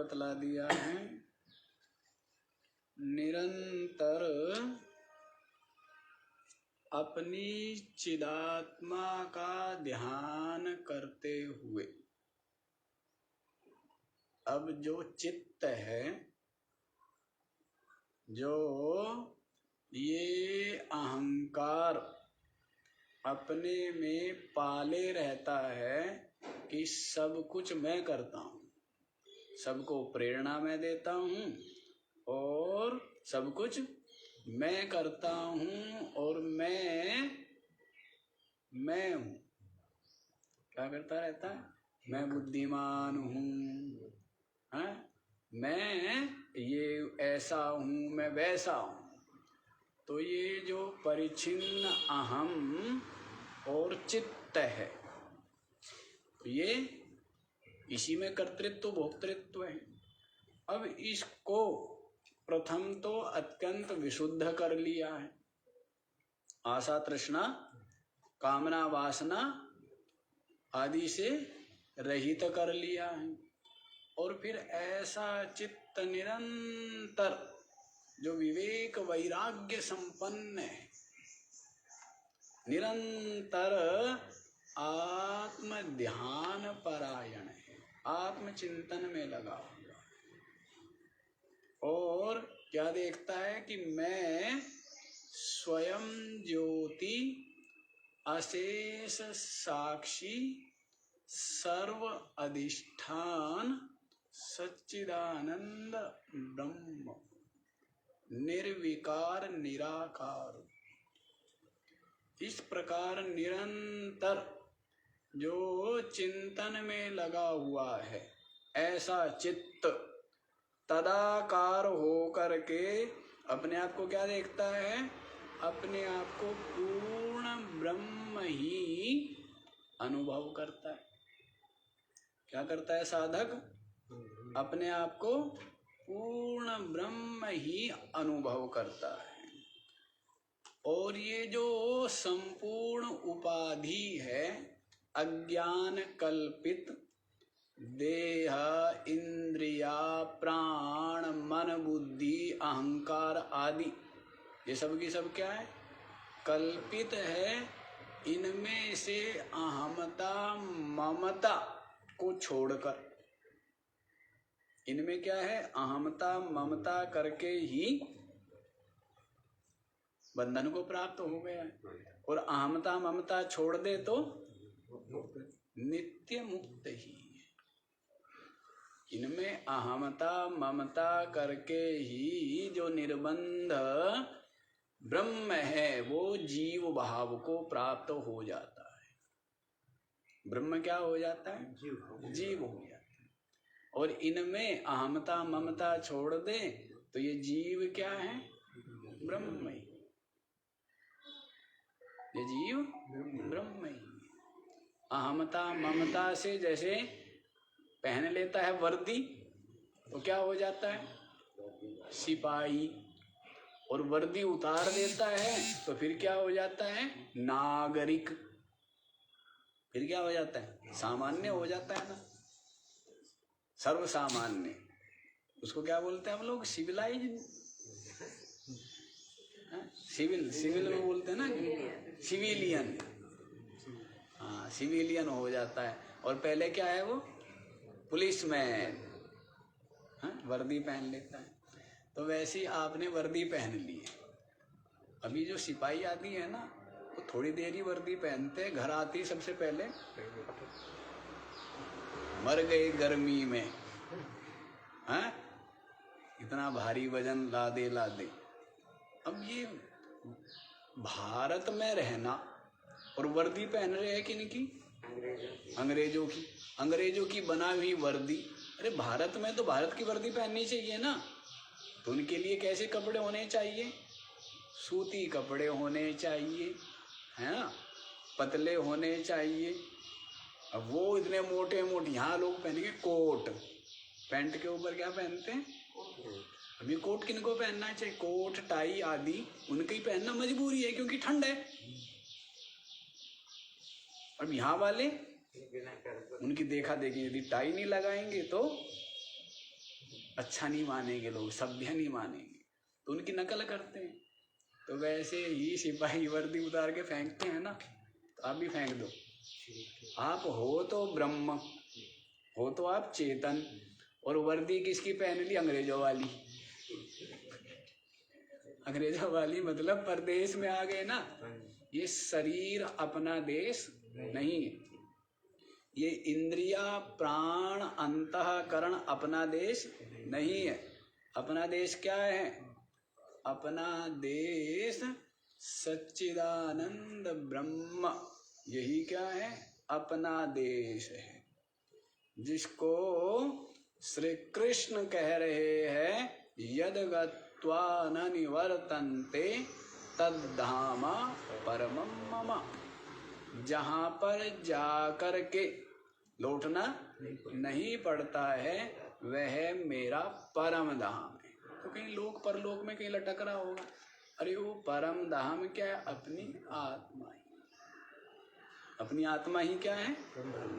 बतला दिया है, निरंतर अपनी चिदात्मा का ध्यान करते हुए। अब जो चित्त है, जो ये अहंकार अपने में पाले रहता है कि सब कुछ मैं करता हूँ, सबको प्रेरणा मैं देता हूँ और सब कुछ मैं करता हूँ और मैं हूँ, क्या करता रहता है? मैं बुद्धिमान हूँ, हाँ? मैं ये ऐसा हूँ, मैं वैसा हूँ। तो ये जो परिच्छिन्न अहम और चित्त है, ये इसी में कर्तृत्व भोक्तृत्व है। अब इसको प्रथम तो अत्यंत विशुद्ध कर लिया है, आशा तृष्णा कामना वासना आदि से रहित कर लिया है। और फिर ऐसा चित्त निरंतर जो विवेक वैराग्य संपन्न है, निरंतर आत्म ध्यान परायण है, आत्मचिंतन में लगा हुआ है। और क्या देखता है कि मैं स्वयं ज्योति अशेष साक्षी सर्व अधिष्ठान सच्चिदानंद ब्रह्म निर्विकार निराकार। इस प्रकार निरंतर जो चिंतन में लगा हुआ है, ऐसा चित्त तदाकार हो करके अपने आप को क्या देखता है? अपने आप को पूर्ण ब्रह्म ही अनुभव करता है। क्या करता है साधक? अपने आप को पूर्ण ब्रह्म ही अनुभव करता है। और ये जो संपूर्ण उपाधि है, अज्ञान कल्पित देह इंद्रिया प्राण मन बुद्धि अहंकार आदि, ये सब की सब क्या है? कल्पित है। इनमें से अहमता ममता को छोड़कर, इनमें क्या है? अहमता ममता करके ही बंधन को प्राप्त हो गया है। और अहमता ममता छोड़ दे तो नित्य मुक्त ही है। इनमें अहमता ममता करके ही जो निर्बंध ब्रह्म है वो जीव भाव को प्राप्त हो जाता है। ब्रह्म क्या हो जाता है? जीव हो जाता है। और इनमें अहमता ममता छोड़ दे तो ये जीव क्या है? ब्रह्म ही। ये जीव ब्रह्म ही। अहमता ममता से जैसे पहन लेता है वर्दी तो क्या हो जाता है? सिपाही। और वर्दी उतार देता है तो फिर क्या हो जाता है? नागरिक। फिर क्या हो जाता है? सामान्य हो जाता है ना, सर्व सामान्य। उसको क्या बोलते हैं हम लोग? सिविलाइज। सिविल में बोलते हैं ना, सिविलियन। हाँ, सिविलियन हो जाता है। और पहले क्या है वो? पुलिसमैन। वर्दी पहन लेता है। तो वैसे ही आपने वर्दी पहन ली है। अभी जो सिपाही आदि है ना, वो थोड़ी देर ही वर्दी पहनते हैं, घर आती सबसे पहले मर गए गर्मी में, हाँ? इतना भारी वजन लादे। अब ये भारत में रहना और वर्दी पहन रहे हैं किनकी? अंग्रेजों की बना हुई वर्दी। अरे भारत में तो भारत की वर्दी पहननी चाहिए ना। तो उनके लिए कैसे कपड़े होने चाहिए? सूती कपड़े होने चाहिए, है ना, पतले होने चाहिए। अब वो इतने मोटे मोटे, यहाँ लोग पहनेंगे कोट, पैंट के ऊपर क्या पहनते हैं? अभी कोट किनको पहनना चाहिए? कोट टाई आदि उनके ही पहनना मजबूरी है क्योंकि ठंड है। अब यहाँ वाले उनकी देखा देखी, यदि टाई नहीं लगाएंगे तो अच्छा नहीं मानेंगे, लोग सभ्य नहीं मानेंगे, तो उनकी नकल करते हैं। तो वैसे ही सिपाही वर्दी उतार के फेंकते हैं ना, तो आप भी फेंक दो। आप हो तो ब्रह्म, हो तो आप चेतन, और वर्दी किसकी पहन ली? अंग्रेजों वाली। अंग्रेजों वाली मतलब परदेश में आ गए ना। ये शरीर अपना देश नहीं है, ये इंद्रिया प्राण अंतःकरण अपना देश नहीं है। अपना देश क्या है? अपना देश सच्चिदानंद ब्रह्म, यही क्या है? अपना देश है, जिसको श्री कृष्ण कह रहे हैं यद गत्वा न निवर्तन्ते तद्धाम परमं मम। जहाँ पर जाकर के लौटना नहीं पड़ता है वह मेरा परम धाम है। तो कहीं लोक परलोक में कहीं लटक रहा होगा, अरे वो परम धाम क्या है? अपनी आत्मा ही, अपनी आत्मा ही क्या है?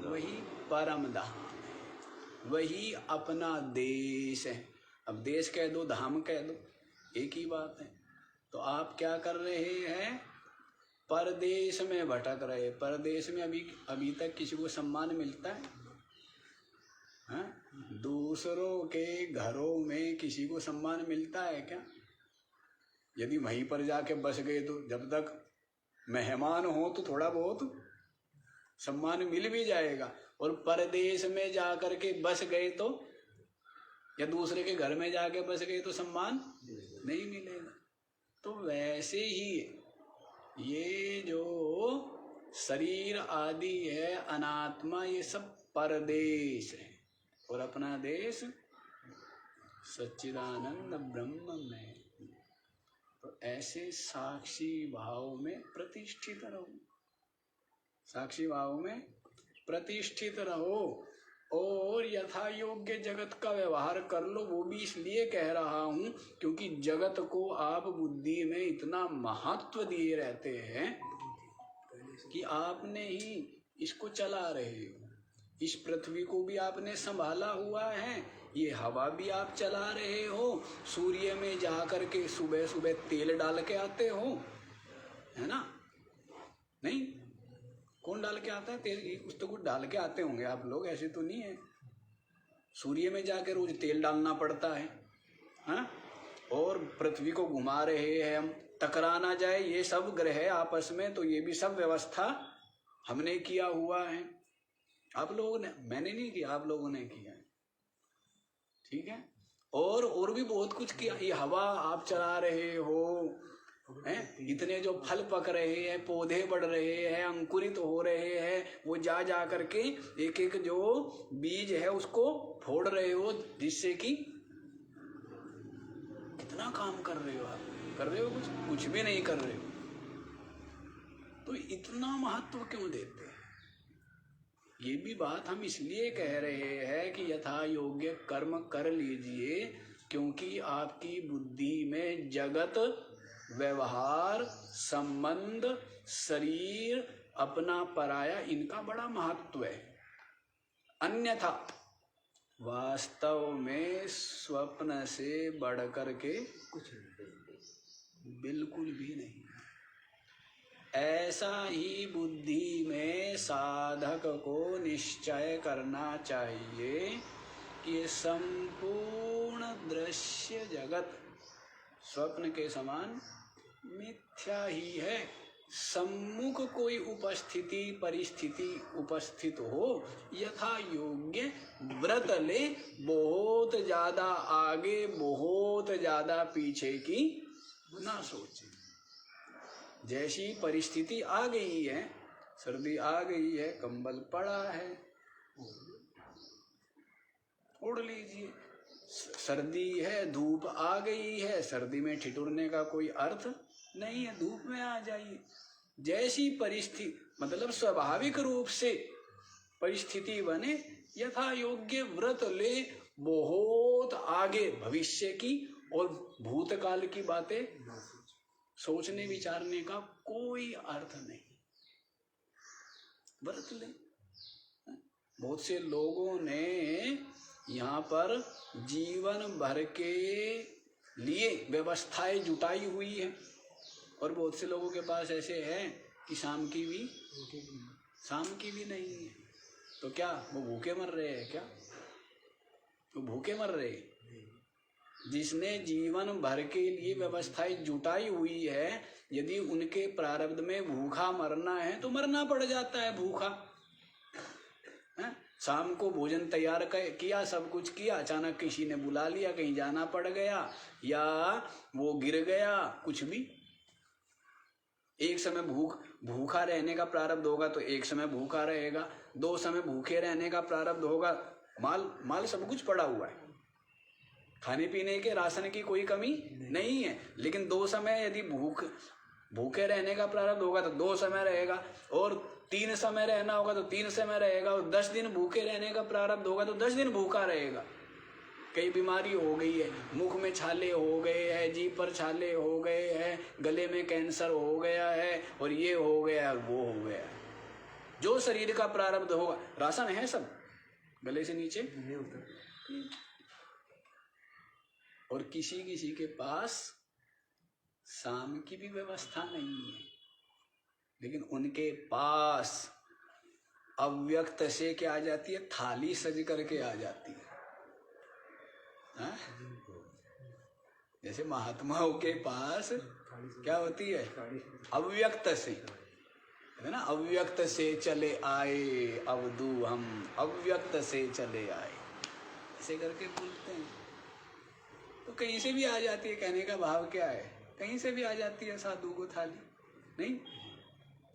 वही परम धाम है, वही अपना देश है। अब देश कह दो, धाम कह दो, एक ही बात है। तो आप क्या कर रहे हैं? परदेश में भटक रहे। परदेश में अभी तक किसी को सम्मान मिलता है? हाँ? दूसरों के घरों में किसी को सम्मान मिलता है क्या? यदि वहीं पर जाके बस गए तो जब तक मेहमान हो तो थोड़ा बहुत सम्मान मिल भी जाएगा, और परदेश में जाकर के बस गए तो, या दूसरे के घर में जाके बस गए तो सम्मान नहीं मिलेगा। तो वैसे ही ये जो शरीर आदि है, अनात्मा, ये सब परदेश है, और अपना देश सच्चिदानंद ब्रह्म में। तो ऐसे साक्षी भाव में प्रतिष्ठित रहो, साक्षी भाव में प्रतिष्ठित रहो, और यथा योग्य जगत का व्यवहार कर लो। वो भी इसलिए कह रहा हूँ क्योंकि जगत को आप बुद्धि में इतना महत्व दिए रहते हैं कि आपने ही इसको चला रहे हो। इस पृथ्वी को भी आपने संभाला हुआ है, ये हवा भी आप चला रहे हो, सूर्य में जा कर के सुबह सुबह तेल डाल के आते हो, है ना? नहीं, कौन डाल के आता है तेल? कुछ तो कुछ डाल के आते होंगे आप लोग, ऐसे तो नहीं है। सूर्य में जाके रोज तेल डालना पड़ता है, हाँ? और पृथ्वी को घुमा रहे हैं हम, टकरा ना जाए ये सब ग्रह आपस में, तो ये भी सब व्यवस्था हमने किया हुआ है। आप लोगों ने, मैंने नहीं किया, आप लोगों ने किया है, ठीक है? और भी बहुत कुछ किया। ये हवा आप चला रहे हो, हैं? इतने जो फल पक रहे हैं, पौधे बढ़ रहे हैं, अंकुरित हो रहे हैं, वो जा करके एक एक जो बीज है उसको फोड़ रहे हो, जिससे कि कितना काम कर रहे हो आप? कर रहे हो कुछ भी नहीं कर रहे हो। तो इतना महत्व क्यों देते हैं? ये भी बात हम इसलिए कह रहे हैं कि यथा योग्य कर्म कर लीजिए, क्योंकि आपकी बुद्धि में जगत, व्यवहार, संबंध, शरीर, अपना पराया, इनका बड़ा महत्व है। अन्यथा वास्तव में स्वप्न से बढ़कर के कुछ बिल्कुल भी नहीं। ऐसा ही बुद्धि में साधक को निश्चय करना चाहिए कि संपूर्ण दृश्य जगत स्वप्न के समान मिथ्या ही है। सम्मुख कोई उपस्थिति परिस्थिति उपस्थित हो, यथा योग्य व्रत ले, बहुत ज्यादा आगे बहुत ज्यादा पीछे की ना सोचे। जैसी परिस्थिति आ गई है, सर्दी आ गई है, कंबल पड़ा है, ओढ़ लीजिए। सर्दी है, धूप आ गई है, सर्दी में ठिठुरने का कोई अर्थ नहीं है, धूप में आ जाइए। जैसी परिस्थिति, मतलब स्वाभाविक रूप से परिस्थिति बने, यथा योग्य व्रत ले, बहुत आगे भविष्य की और भूतकाल की बातें सोचने विचारने का कोई अर्थ नहीं। व्रत ले। बहुत से लोगों ने यहाँ पर जीवन भर के लिए व्यवस्थाएं जुटाई हुई है, और बहुत से लोगों के पास ऐसे है कि शाम की भी नहीं है। तो क्या वो भूखे मर रहे हैं क्या? वो भूखे मर रहे हैं? जिसने जीवन भर के लिए व्यवस्थाएं जुटाई हुई है, यदि उनके प्रारब्ध में भूखा मरना है तो मरना पड़ जाता है भूखा। शाम को भोजन तैयार किया, सब कुछ किया, अचानक किसी ने बुला लिया, कहीं जाना पड़ गया या वो गिर गया, कुछ भी। एक समय भूखा रहने का प्रारब्ध होगा तो एक समय भूखा रहेगा, 2 समय भूखे रहने का प्रारब्ध होगा। माल सब कुछ पड़ा हुआ है, खाने पीने के राशन की कोई कमी नहीं है, लेकिन 2 समय यदि भूखे रहने का प्रारब्ध होगा तो 2 समय रहेगा, और 3 समय रहना होगा तो 3 समय रहेगा, और 10 दिन भूखे रहने का प्रारब्ध होगा तो 10 दिन भूखा रहेगा। कई बीमारी हो गई है, मुख में छाले हो गए हैं, जीभ पर छाले हो गए हैं, गले में कैंसर हो गया है, और ये हो गया है, वो हो गया है। जो शरीर का प्रारब्ध होगा, राशन है सब गले से नीचे नहीं होता। और किसी किसी के पास शाम की भी व्यवस्था नहीं है, लेकिन उनके पास अव्यक्त से क्या आ जाती है, थाली सज करके आ जाती है। हाँ? जैसे महात्माओं के पास क्या होती है, अव्यक्त से, है ना, अव्यक्त से चले आए अवधू हम, अव्यक्त से चले आए, ऐसे करके बोलते हैं। तो कहीं से भी आ जाती है, कहने का भाव क्या है, कहीं से भी आ जाती है साधु को थाली, नहीं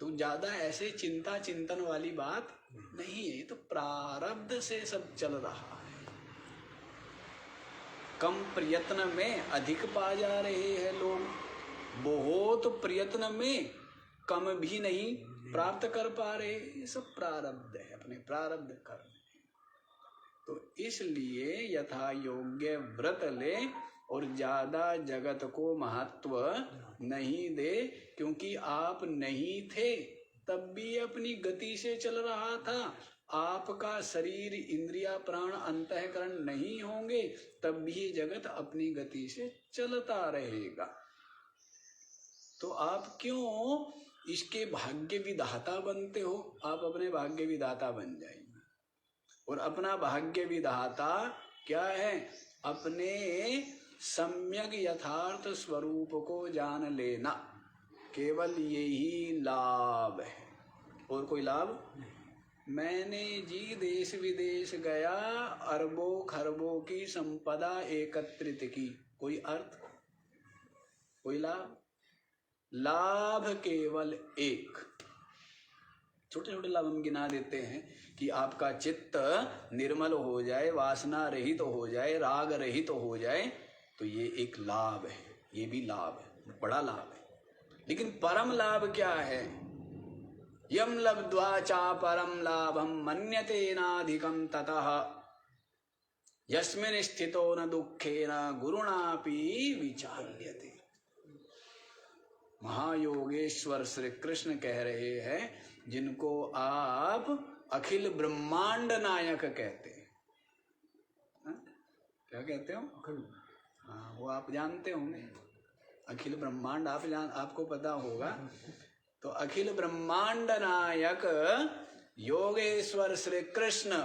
तो ज्यादा ऐसे चिंतन वाली बात नहीं है। तो प्रारब्ध से सब चल रहा है, कम प्रयत्न में अधिक पा जा रहे हैं लोग, बहुत प्रयत्न में कम भी नहीं प्राप्त कर पा रहे। ये सब प्रारब्ध है, अपने प्रारब्ध कर्म। तो इसलिए यथा योग्य व्रत ले और ज्यादा जगत को महत्व नहीं दे, क्योंकि आप नहीं थे तब भी अपनी गति से चल रहा था। आपका शरीर, इंद्रिया, प्राण, अंतःकरण नहीं होंगे तब भी जगत अपनी गति से चलता रहेगा। तो आप क्यों इसके भाग्य विधाता बनते हो? आप अपने भाग्य विधाता बन जाइए। और अपना भाग्य विधाता क्या है? अपने सम्यक यथार्थ स्वरूप को जान लेना, केवल यही लाभ है, और कोई लाभ नहीं। मैंने जी देश विदेश गया, अरबों खरबों की संपदा एकत्रित की, कोई अर्थ, कोई लाभ? लाभ केवल एक। छोटे छोटे लाभ हम गिना देते हैं कि आपका चित्त निर्मल हो जाए, वासना रहित हो जाए, राग रहित हो जाए, तो ये एक लाभ है, ये भी लाभ है, बड़ा लाभ है। लेकिन परम लाभ क्या है? यम लब्ध्वा चा परम लाभम मन्यते नाधिकम ततः यस्मिन् स्थितो न दुःखेन गुरुणापि विचाल्यते। महायोगेश्वर श्री कृष्ण कह रहे हैं, जिनको आप अखिल ब्रह्मांड नायक कहते हैं। क्या कहते हो? हाँ, वो आप जानते होंगे, अखिल ब्रह्मांड आपको पता होगा। तो अखिल ब्रह्मांड नायक योगेश्वर श्री कृष्ण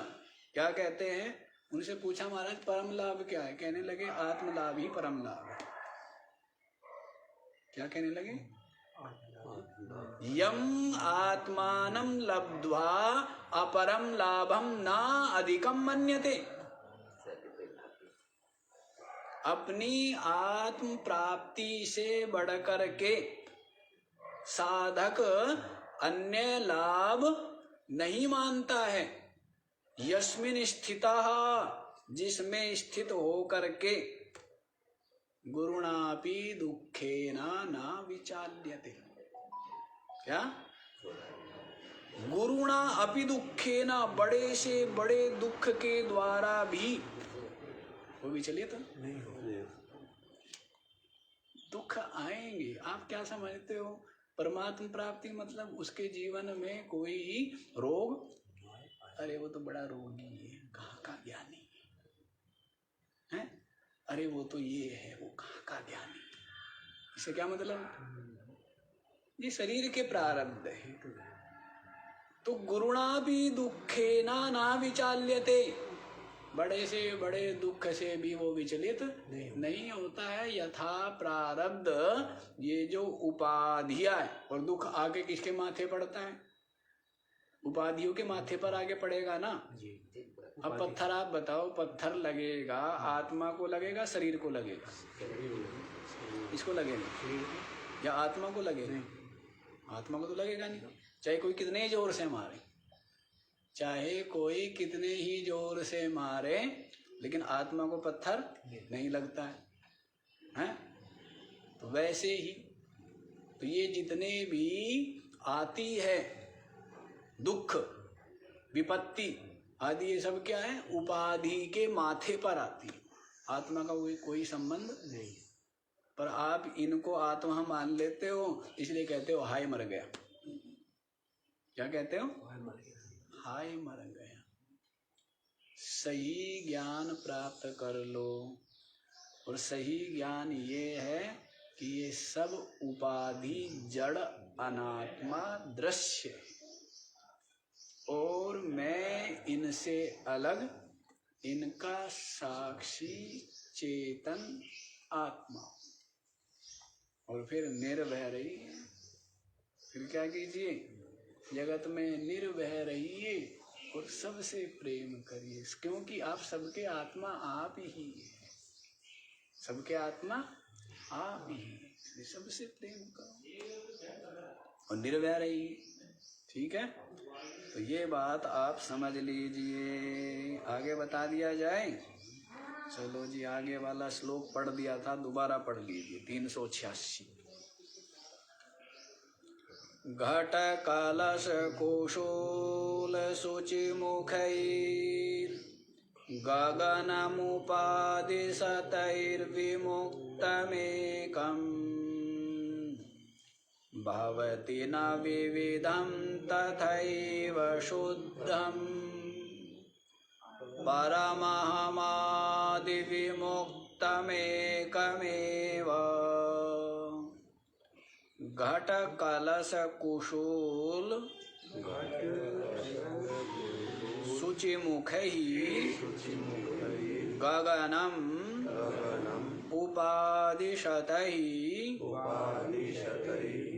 क्या कहते हैं? उनसे पूछा, महाराज परम लाभ क्या है? कहने लगे आत्म लाभ ही परम लाभ है। क्या कहने लगे? यम आत्मानं लब्ध्वा अपरम लाभम ना अधिकम मन्यते। अपनी आत्म प्राप्ति से बढ़कर के साधक अन्य लाभ नहीं मानता है। यस्मिन् स्थितः, जिसमें स्थित होकर के, गुरुणापि दुःखेन न विचाल्यते। क्या? गुरुणा अपि दुःखेन, बड़े से बड़े दुख के द्वारा भी वो विचलित नहीं हो। दुख आएंगे। आप क्या समझते हो? परमात्म प्राप्ति मतलब उसके जीवन में कोई रोग? अरे वो तो बड़ा रोगी है, कहाँ का ज्ञानी है। अरे वो तो ये है, वो कहाँ का ज्ञानी। इससे क्या मतलब? ये शरीर के प्रारब्ध है। तो गुरुणापि दुःखेन न विचाल्यते, बड़े से बड़े दुख से भी वो विचलित नहीं होता है। यथा प्रारब्ध, ये जो उपाधियां है, और दुख आगे किसके माथे पड़ता है? उपाधियों के माथे पर आगे पड़ेगा ना। अब पत्थर, आप बताओ, पत्थर लगेगा आत्मा को लगेगा, शरीर को लगेगा? इसको लगेगा या आत्मा को लगेगा? आत्मा को तो लगेगा नहीं, चाहे कोई कितने जोर से मारे, चाहे कोई कितने ही जोर से मारे, लेकिन आत्मा को पत्थर नहीं लगता है, हैं? तो वैसे ही तो ये जितने भी आती है दुख, विपत्ति आदि, ये सब क्या है? उपाधि के माथे पर आती है। आत्मा का कोई संबंध नहीं। पर आप इनको आत्मा मान लेते हो, इसलिए कहते हो हाय मर गया। क्या कहते हो? हाय मर गया। सही ज्ञान प्राप्त कर लो, और सही ज्ञान ये है कि ये सब उपाधि जड़ अनात्मा दृश्य है, और मैं इनसे अलग, इनका साक्षी चेतन आत्मा। और फिर निर्भय रहिए। फिर क्या कीजिए? जगत में निर्भय रहिए और सबसे प्रेम करिए, क्योंकि आप सबके आत्मा आप ही है। सबके आत्मा आप ही है, सबसे प्रेम करो और निर्भय रहिए। ठीक है, तो ये बात आप समझ लीजिए। आगे बता दिया जाए। चलो जी, आगे वाला श्लोक पढ़ दिया था, दोबारा पढ़ लीजिए। 386। घट कलश कुशूल शुचि मुखैर गगनमुपादिशतैर्विमुक्तमेकम् भवति न विविधं तथैव शुद्धम् परमहमादिविमुक्तमेकमेव। घट कलश कुशूल शुचिमुखैः गगनम् उपादिशतैः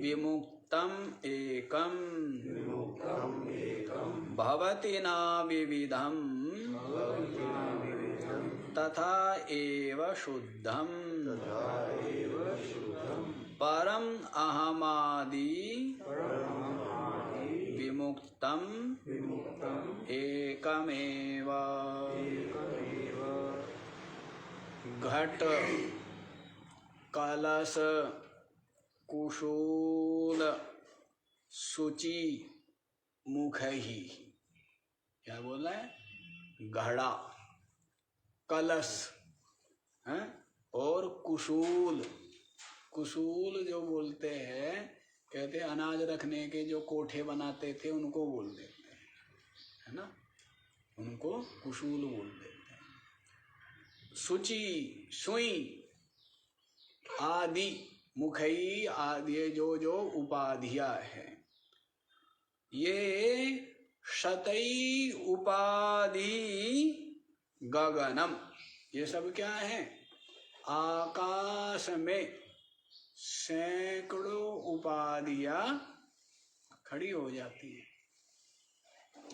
विमुक्तम् एकम् भवति न विविधम् तथा एव शुद्धम् परम अहमादि विमुक्तम् एकमेव। घट कलश कुशूल शुचि मुखैः, क्या बोला है? घड़ा, कलश है, और कुशूल। कुशूल जो बोलते हैं, कहते हैं अनाज रखने के जो कोठे बनाते थे उनको बोल देते हैं, है ना, उनको कुशूल बोल देते हैं। शुचि, सुई, आदि, मुखई आदि, जो उपाधियां हैं, ये शतई उपाधि गगनम, ये सब क्या है? आकाश में सैकड़ों उपाधियां खड़ी हो जाती है।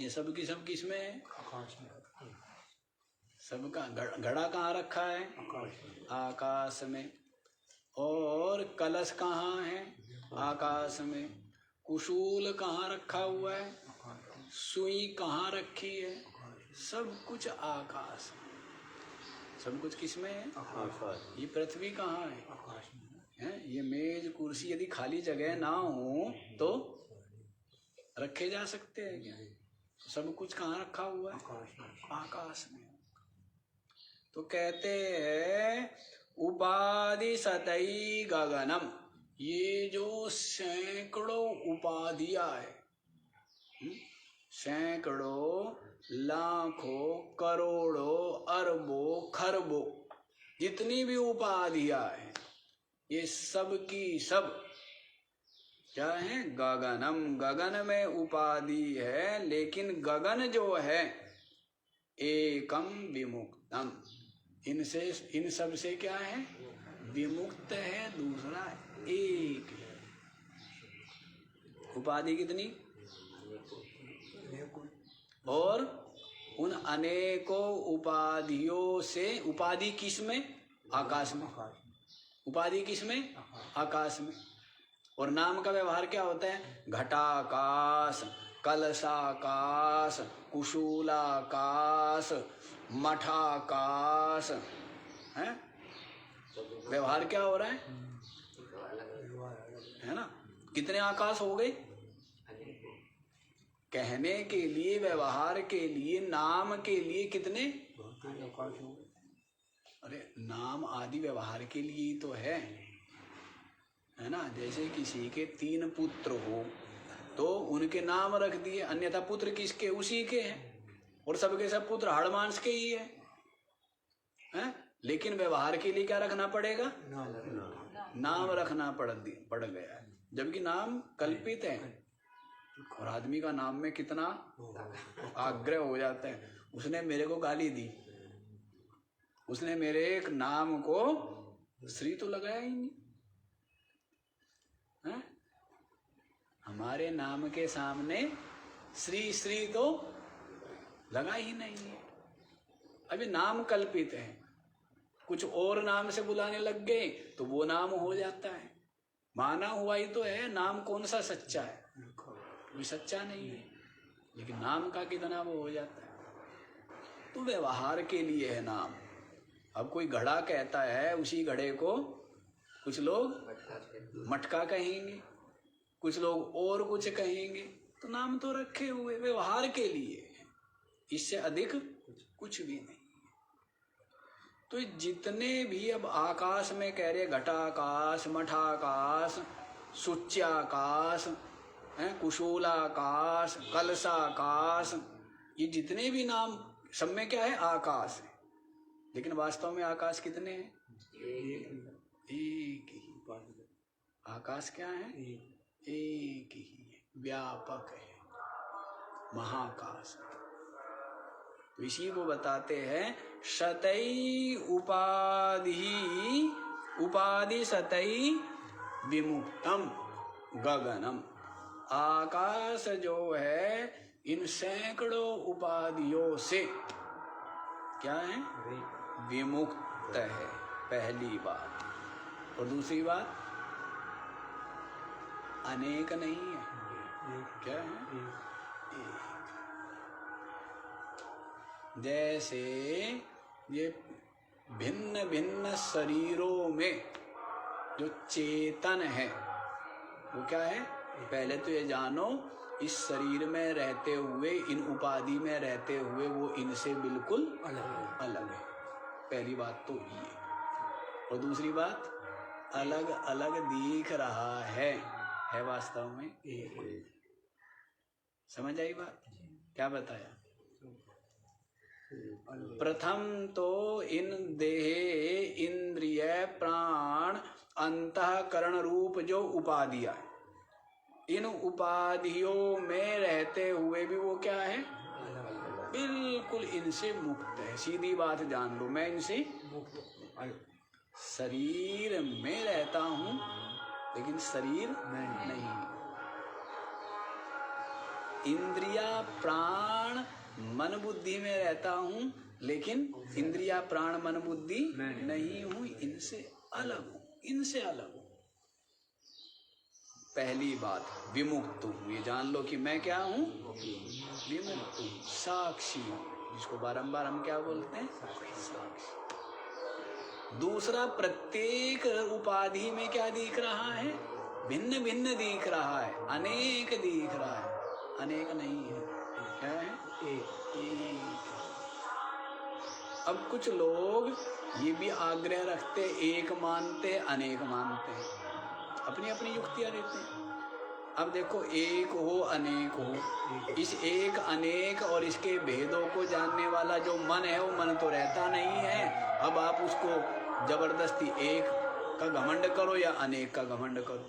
ये सब की सब किसमें है? आकाश में। सबका घड़ा कहाँ रखा है? आकाश में। और कलश कहाँ है? आकाश में। कुशूल कहाँ रखा हुआ है? सुई कहाँ रखी है? सब कुछ आकाश में। सब कुछ किसमें है? आकाश। ये पृथ्वी कहाँ है? आकाश में है। ये मेज कुर्सी यदि खाली जगह ना हो तो रखे जा सकते हैं क्या? सब कुछ कहाँ रखा हुआ है? आकाश में। तो कहते हैं उपाधि सतई गगनम, ये जो सैकड़ों उपाधियां है, सैकड़ों, लाखों, करोड़ों, अरबों, खरबों जितनी भी उपाधियां हैं ये सब की सब क्या है? गगनम। गगन में उपाधि है, लेकिन गगन जो है एकम विमुक्तम, इनसे इन सब से क्या है? विमुक्त है। दूसरा एक। उपाधि कितनी? और उन अनेकों उपाधियों से, उपाधि किस में? आकाश में। उपाधि किस में? आकाश में। और नाम का व्यवहार क्या होता है? घटाकाश, कलशाकाश, कुशूलाकाश, मठाकाश है। व्यवहार क्या हो रहा है ना? कितने आकाश हो गए? कहने के लिए, व्यवहार के लिए, नाम के लिए कितने आकाश हो गए? अरे नाम आदि व्यवहार के लिए ही तो है ना? जैसे किसी के 3 पुत्र हो तो उनके नाम रख दिए, अन्यथा पुत्र किसके? उसी के हैं। और सबके सब पुत्र हाड़मांस के ही है? लेकिन व्यवहार के लिए क्या रखना पड़ेगा? नाम रखना पड़ गया, जबकि नाम कल्पित है। और आदमी का नाम में कितना आग्रह हो जाता है। उसने मेरे को गाली दी, उसने मेरे एक नाम को श्री तो लगाया ही नहीं है? हमारे नाम के सामने श्री श्री तो लगा ही नहीं है। अभी नाम कल्पित है, कुछ और नाम से बुलाने लग गए तो वो नाम हो जाता है। माना हुआ ही तो है। नाम कौन सा सच्चा है? कोई सच्चा नहीं है, लेकिन नाम का कितना वो हो जाता है। तो व्यवहार के लिए है नाम। अब कोई घड़ा कहता है, उसी घड़े को कुछ लोग मटका कहेंगे, कुछ लोग और कुछ कहेंगे, तो नाम तो रखे हुए व्यवहार के लिए, इससे अधिक कुछ भी नहीं। तो जितने भी अब आकाश में कह रहे, घटाकाश, मठाकाश, सूच्याकाश, कुशूलाकाश, कलशाकाश, ये जितने भी नाम सब में क्या है? आकाश है। लेकिन वास्तव में आकाश कितने हैं? एक ही। आकाश क्या है? एक ही, व्यापक है, महाकाश। तो इसी को बताते हैं शतई उपाधि शतई विमुक्तम गगनम। आकाश जो है इन सैकड़ों उपाधियों से क्या है? विमुक्त है, पहली बात। और दूसरी बात, अनेक नहीं है। क्या है? एक। जैसे ये भिन्न भिन्न शरीरों में जो चेतन है वो क्या है? पहले तो ये जानो, इस शरीर में रहते हुए, इन उपाधि में रहते हुए वो इनसे बिल्कुल अलग है। पहली बात तो ये। और दूसरी बात, अलग अलग दिख रहा है वास्तव में एक। समझ आई बात? क्या बताया? प्रथम तो इन देह, इंद्रिय, प्राण, अंतःकरण रूप जो उपाधियां, इन उपाधियों में रहते हुए भी वो क्या है? बिल्कुल इनसे मुक्त है। सीधी बात जान लो, मैं इनसे शरीर में रहता हूं लेकिन शरीर नहीं। इंद्रिया, प्राण, मन, बुद्धि में रहता हूं लेकिन इंद्रिया, प्राण, मन, बुद्धि नहीं हूं। इनसे अलग हूं, इनसे अलग हूं। पहली बात, विमुक्त हूं। ये जान लो कि मैं क्या हूं? विमुक्त हूं, साक्षी हूं, जिसको बारंबार हम क्या बोलते हैं? साक्षी। दूसरा, प्रत्येक उपाधि में क्या दिख रहा है? भिन्न भिन्न दिख रहा है, अनेक दिख रहा है, अनेक नहीं है। क्या है? एक। अब कुछ लोग ये भी आग्रह रखते, एक मानते, अनेक मानते हैं, अपनी अपनी युक्तियां देते हैं। अब देखो, एक हो अनेक हो, इस एक अनेक और इसके भेदों को जानने वाला जो मन है वो मन तो रहता नहीं है। अब आप उसको जबरदस्ती एक का घमंड करो या अनेक का घमंड करो,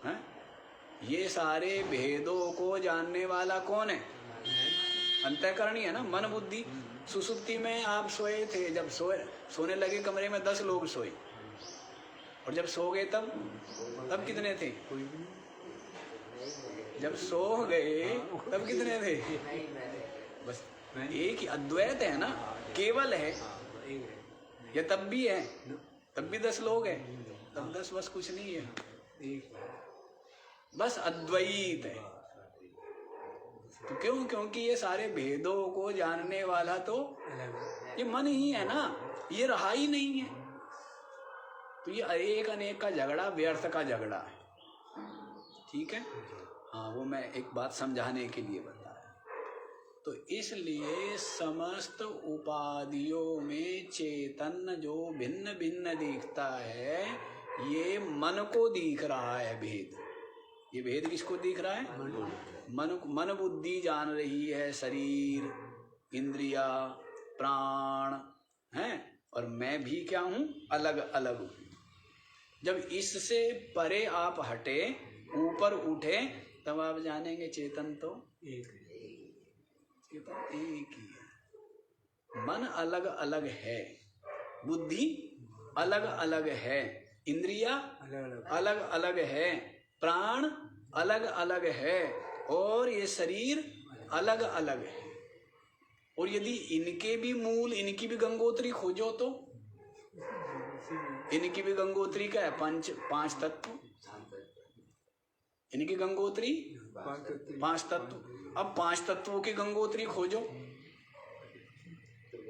हैं? ये सारे भेदों को जानने वाला कौन है? अंतःकरणी है ना, मन बुद्धि। सुसुप्ति में आप सोए थे, जब सोने लगे कमरे में 10 लोग सोए, और जब सो गए तब कितने थे? जब सो गए तब कितने थे? बस एक ही अद्वैत है ना, केवल है। या तब भी है, तब भी 10 लोग हैं, तब 10 बस कुछ नहीं है, बस अद्वैत है। तो क्यों? क्योंकि ये सारे भेदों को जानने वाला तो ये मन ही है ना, ये रहा ही नहीं है। तो ये एक अनेक का झगड़ा व्यर्थ का झगड़ा है, ठीक है। हाँ, वो मैं एक बात समझाने के लिए बताया। तो इसलिए समस्त उपाधियों में चेतन जो भिन्न भिन्न दिखता है, ये मन को दिख रहा है भेद। ये भेद किसको दिख रहा है? मन बुद्धि जान रही है, शरीर, इंद्रिया, प्राण हैं, और मैं भी क्या हूँ? अलग अलग हूँ। जब इससे परे आप हटे, ऊपर उठे, तब आप जानेंगे चेतन तो एक ही है। मन अलग अलग है, बुद्धि अलग अलग है, इंद्रिया अलग अलग है, प्राण अलग अलग है, और ये शरीर अलग अलग है। और यदि इनके भी मूल, इनकी भी गंगोत्री खोजो तो इनकी भी गंगोत्री क्या है? 5 तत्व। इनकी गंगोत्री 5 तत्व। अब 5 तत्वों की गंगोत्री खोजो,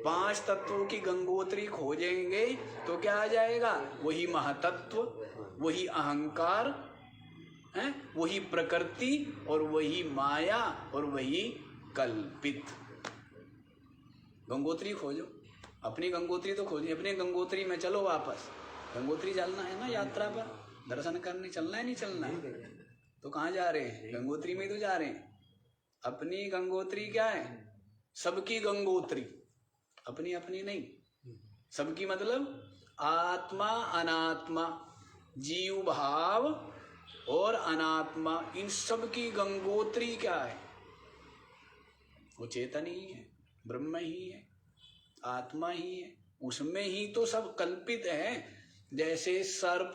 5 तत्वों की गंगोत्री खोजेंगे तो क्या आ जाएगा? वही महातत्व, वही अहंकार है, वही प्रकृति, और वही माया, और वही कल्पित। गंगोत्री खोजो, अपनी गंगोत्री तो खोजिए। अपनी गंगोत्री में चलो वापस। गंगोत्री चलना है ना, यात्रा पर दर्शन करने चलना है, नहीं चलना है? तो कहाँ जा रहे हैं? गंगोत्री में तो जा रहे हैं। अपनी गंगोत्री क्या है? सबकी गंगोत्री, अपनी अपनी नहीं। सबकी मतलब आत्मा अनात्मा, जीव भाव और अनात्मा, इन सब की गंगोत्री क्या है? वो चेतन ही है, ब्रह्म ही है, आत्मा ही है। उसमें ही तो सब कल्पित है। जैसे सर्प,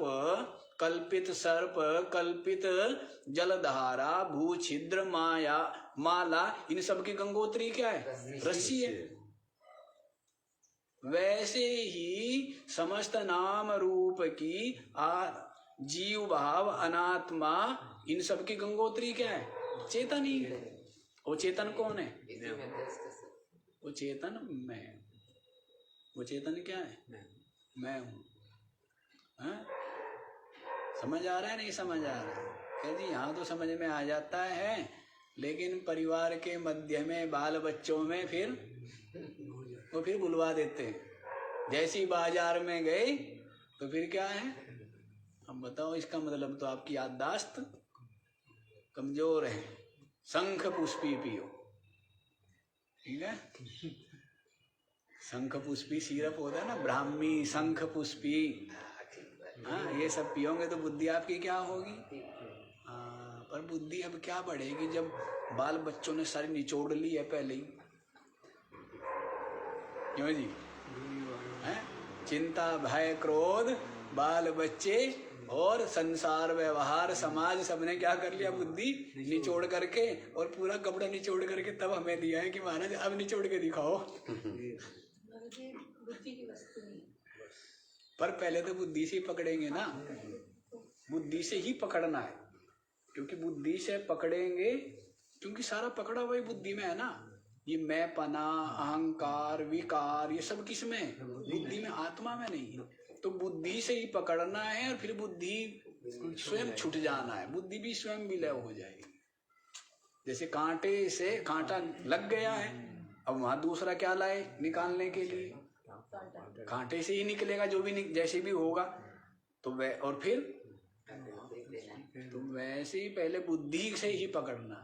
कल्पित सर्प, कल्पित जलधारा, भू छिद्र, माया, माला, इन सब की गंगोत्री क्या है? रस्सी है। वैसे ही समस्त नाम रूप की जीव भाव, अनात्मा, इन सब की गंगोत्री क्या है? चेतन ही है। वो चेतन कौन है? वो चेतन मैं। वो चेतन क्या है? मैं हूँ। समझ आ रहा है? नहीं समझ आ रहा है? कह जी यहाँ तो समझ में आ जाता है, लेकिन परिवार के मध्य में, बाल बच्चों में फिर वो फिर बुलवा देते हैं। जैसे ही बाजार में गए तो फिर क्या है? अब बताओ, इसका मतलब तो आपकी याददाश्त कमजोर है। शंख पुष्पी पियो, ठीक है? शंख पुष्पी सिरप होता है ना, ब्राह्मी, शंख पुष्पी, हाँ, ये सब पियोगे तो बुद्धि आपकी क्या होगी? हाँ, पर बुद्धि अब क्या बढ़ेगी जब बाल बच्चों ने सारी निचोड़ ली है पहले ही। क्यों जी? हैं? चिंता, भय, क्रोध, बाल बच्चे और संसार, व्यवहार, समाज, सबने क्या कर लिया? बुद्धि निचोड़ करके, और पूरा कपड़ा निचोड़ करके तब हमें दिया है कि महाराज अब निचोड़ के दिखाओ। पर पहले तो बुद्धि से ही पकड़ेंगे ना, बुद्धि से ही पकड़ना है, क्योंकि बुद्धि से पकड़ेंगे, क्योंकि सारा पकड़ा हुआ बुद्धि में है ना। ये मैं पना, अहंकार, विकार, ये सब किस में है? बुद्धि में, आत्मा में नहीं। तो बुद्धि से ही पकड़ना है, और फिर बुद्धि स्वयं छूट जाना है, बुद्धि भी स्वयं विलय हो जाएगी। जैसे कांटे से कांटा लग गया है, अब वहां दूसरा क्या लाए निकालने के लिए? कांटे से ही निकलेगा, जो भी जैसे भी होगा। तो वह, और फिर तो वैसे ही पहले बुद्धि से ही पकड़ना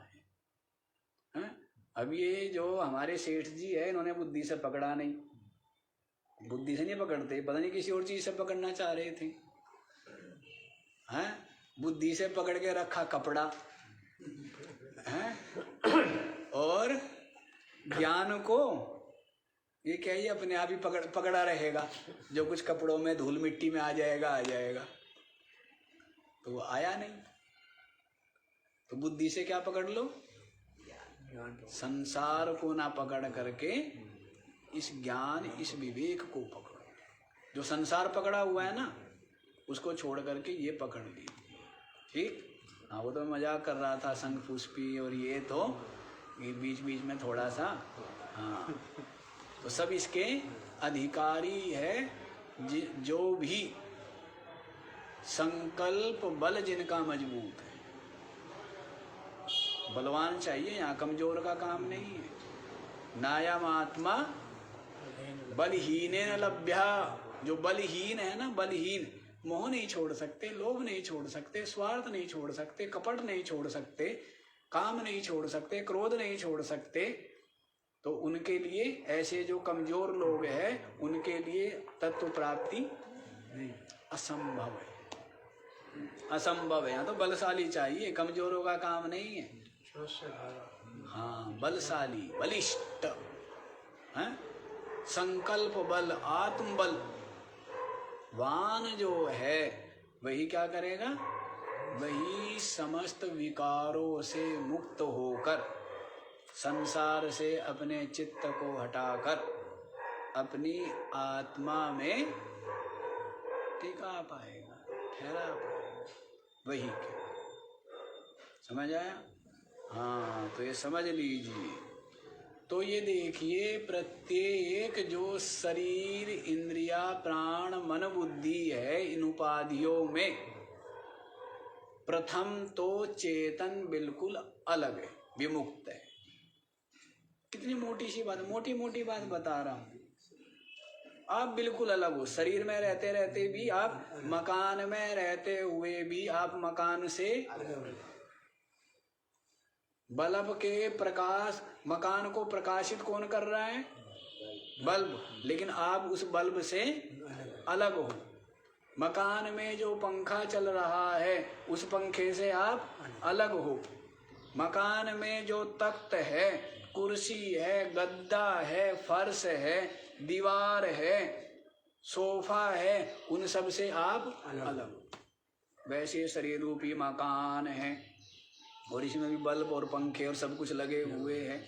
है। अब ये जो हमारे सेठ जी है, इन्होंने बुद्धि से पकड़ा नहीं, बुद्धि से नहीं पकड़ते, पता नहीं किसी और चीज से पकड़ना चाह रहे थे। हैं, बुद्धि से पकड़ के रखा कपड़ा है, और ज्ञान को ये क्या, ये अपने आप ही पकड़ा रहेगा। जो कुछ कपड़ों में धूल मिट्टी में आ जाएगा, तो वो आया नहीं। तो बुद्धि से क्या पकड़ लो, संसार को ना पकड़ करके इस ज्ञान, इस विवेक को पकड़ो। जो संसार पकड़ा हुआ है ना, उसको छोड़ करके ये पकड़ ली। ठीक। हाँ, वो तो मैं मजाक कर रहा था, शंख पुष्पी और ये तो ये बीच बीच में थोड़ा सा। हाँ, तो सब इसके अधिकारी है। जो भी संकल्प बल जिनका मजबूत है, बलवान चाहिए, यहाँ कमजोर का काम नहीं है। नायम आत्मा बलहीन न लभ्या। जो बलहीन है ना, बलहीन, मोह नहीं छोड़ सकते, लोभ नहीं छोड़ सकते, स्वार्थ नहीं छोड़ सकते, कपट नहीं छोड़ सकते, काम नहीं छोड़ सकते, क्रोध नहीं छोड़ सकते, तो उनके लिए, ऐसे जो कमजोर लोग हैं, उनके लिए तत्व प्राप्ति असंभव है। असंभव है। यहाँ तो बलशाली चाहिए, कमजोरों का काम नहीं है। हाँ, बलशाली, बलिष्ठ है, संकल्प बल, आत्म बल वान जो है, वही क्या करेगा, वही समस्त विकारों से मुक्त होकर, संसार से अपने चित्त को हटाकर अपनी आत्मा में टिका पाएगा, ठहरा पाएगा। वही क्या, समझ आया? हाँ, तो ये समझ लीजिए। तो ये देखिए, प्रत्येक जो शरीर, इंद्रिया, प्राण, मन, बुद्धि है, इन उपाधियों में प्रथम तो चेतन बिल्कुल अलग है, विमुक्त है। कितनी मोटी सी बात, मोटी मोटी बात बता रहा हूं। आप बिल्कुल अलग हो। शरीर में रहते रहते भी आप, मकान में रहते हुए भी आप मकान से, बल्ब के प्रकाश, मकान को प्रकाशित कौन कर रहा है, बल्ब, लेकिन आप उस बल्ब से अलग हो। मकान में जो पंखा चल रहा है, उस पंखे से आप अलग हो। मकान में जो तख्त है, कुर्सी है, गद्दा है, फर्श है, दीवार है, सोफा है, उन सब से आप अलग हो। वैसे शरीर रूपी मकान है, और इसमें भी बल्ब और पंखे और सब कुछ लगे हुए हैं।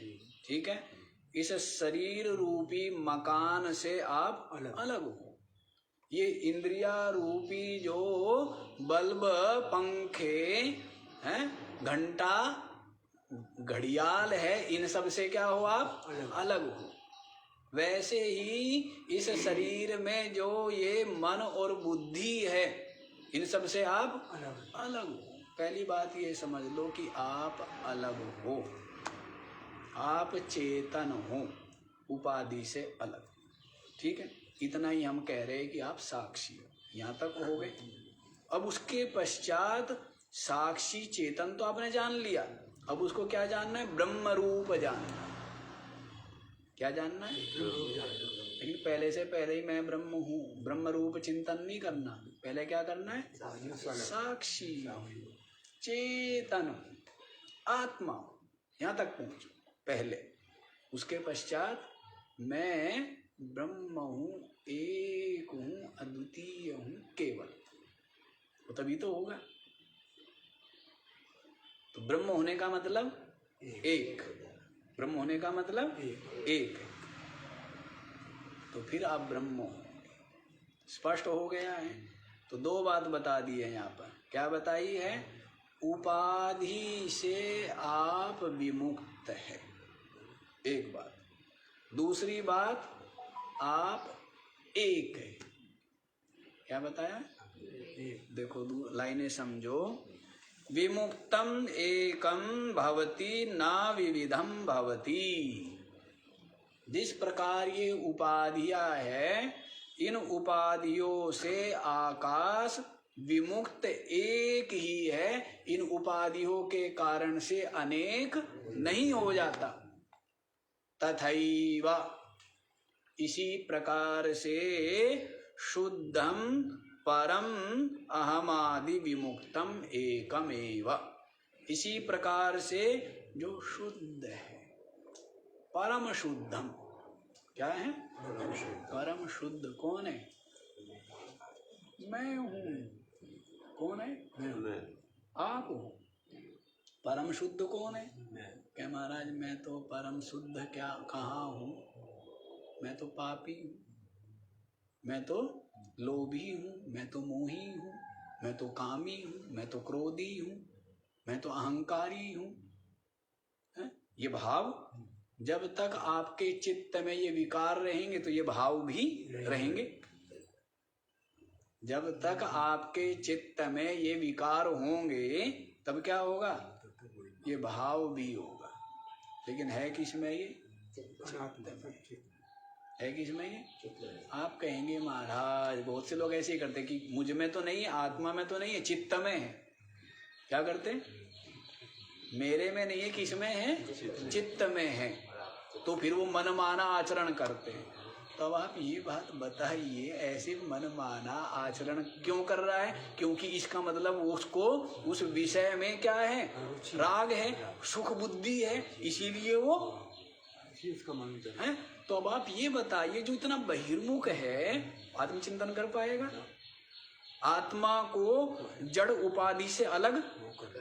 ठीक है, इस शरीर रूपी मकान से आप अलग हो। ये इंद्रिया रूपी जो बल्ब, पंखे हैं, घंटा, घड़ियाल है, इन सब से क्या हो, आप अलग हो। वैसे ही इस शरीर में जो ये मन और बुद्धि है, इन सब से आप अलग हो। पहली बात ये समझ लो कि आप अलग हो, आप चेतन हो, उपाधि से अलग। ठीक है, इतना ही हम कह रहे हैं कि आप साक्षी हो। यहाँ तक हो गए। अब उसके पश्चात साक्षी चेतन तो आपने जान लिया, अब उसको क्या जानना है, ब्रह्म रूप जानना। क्या जानना है, लेकिन पहले से पहले ही मैं ब्रह्म हूँ, ब्रह्म रूप चिंतन नहीं करना। पहले क्या करना है, साक्षी चेतन आत्मा, यहाँ तक पहुँचो पहले। उसके पश्चात मैं ब्रह्म हूँ, एक हूँ, अद्वितीय हूँ, केवल, तो तभी तो होगा। तो ब्रह्म होने का मतलब एक, ब्रह्म होने का मतलब एक, तो फिर आप ब्रह्म हो। स्पष्ट हो गया है। तो दो बात बता दी है यहाँ पर। क्या बताई है, उपाधि से आप विमुक्त है, एक बात। दूसरी बात, आप एक है। क्या बताया, देखो लाइनें समझो। विमुक्तम एकम भवति ना विविधम भवति। जिस प्रकार ये उपाधियां है, इन उपाधियों से आकाश विमुक्त एक ही है। इन उपाधियों के कारण से अनेक नहीं हो जाता। तथैव, इसी प्रकार से शुद्धम परम अहमादि विमुक्तम एकमेव। इसी प्रकार से जो शुद्ध है, परम शुद्धम, क्या है? परम शुद्ध कौन है? मैं हूँ। कौन है? मैं। आप हो। परम शुद्ध कौन है? क्या महाराज मैं तो परम शुद्ध क्या कहाँ हूँ? मैं तो पापी हूँ, मैं तो लोभी हूँ, मैं तो मोही हूँ, मैं तो कामी हूँ, मैं तो क्रोधी हूँ, मैं तो अहंकारी हूँ। ये भाव जब तक आपके चित्त में ये विकार रहेंगे तो ये भाव भी रहेंगे। जब तक आपके चित्त में ये विकार होंगे तब क्या होगा? ये भाव भी होगा। लेकिन है किसमें ये? है किसमें ये? आप कहेंगे महाराज बहुत से लोग ऐसे ही करते कि मुझ में तो नहीं, आत्मा में तो नहीं है, चित्त में है। क्या करते? मेरे में नहीं है, किस में है? चित्त में है। तो फिर वो मनमाना आचरण करते हैं। तो अब आप ये बात बताइए, ऐसे मनमाना आचरण क्यों कर रहा है? क्योंकि इसका मतलब उसको उस विषय में क्या है? राग है, सुख बुद्धि है, इसीलिए वो है। तो अब आप ये बताइए, जो इतना बहिर्मुख है आत्मचिंतन कर पाएगा? आत्मा को जड़ उपाधि से अलग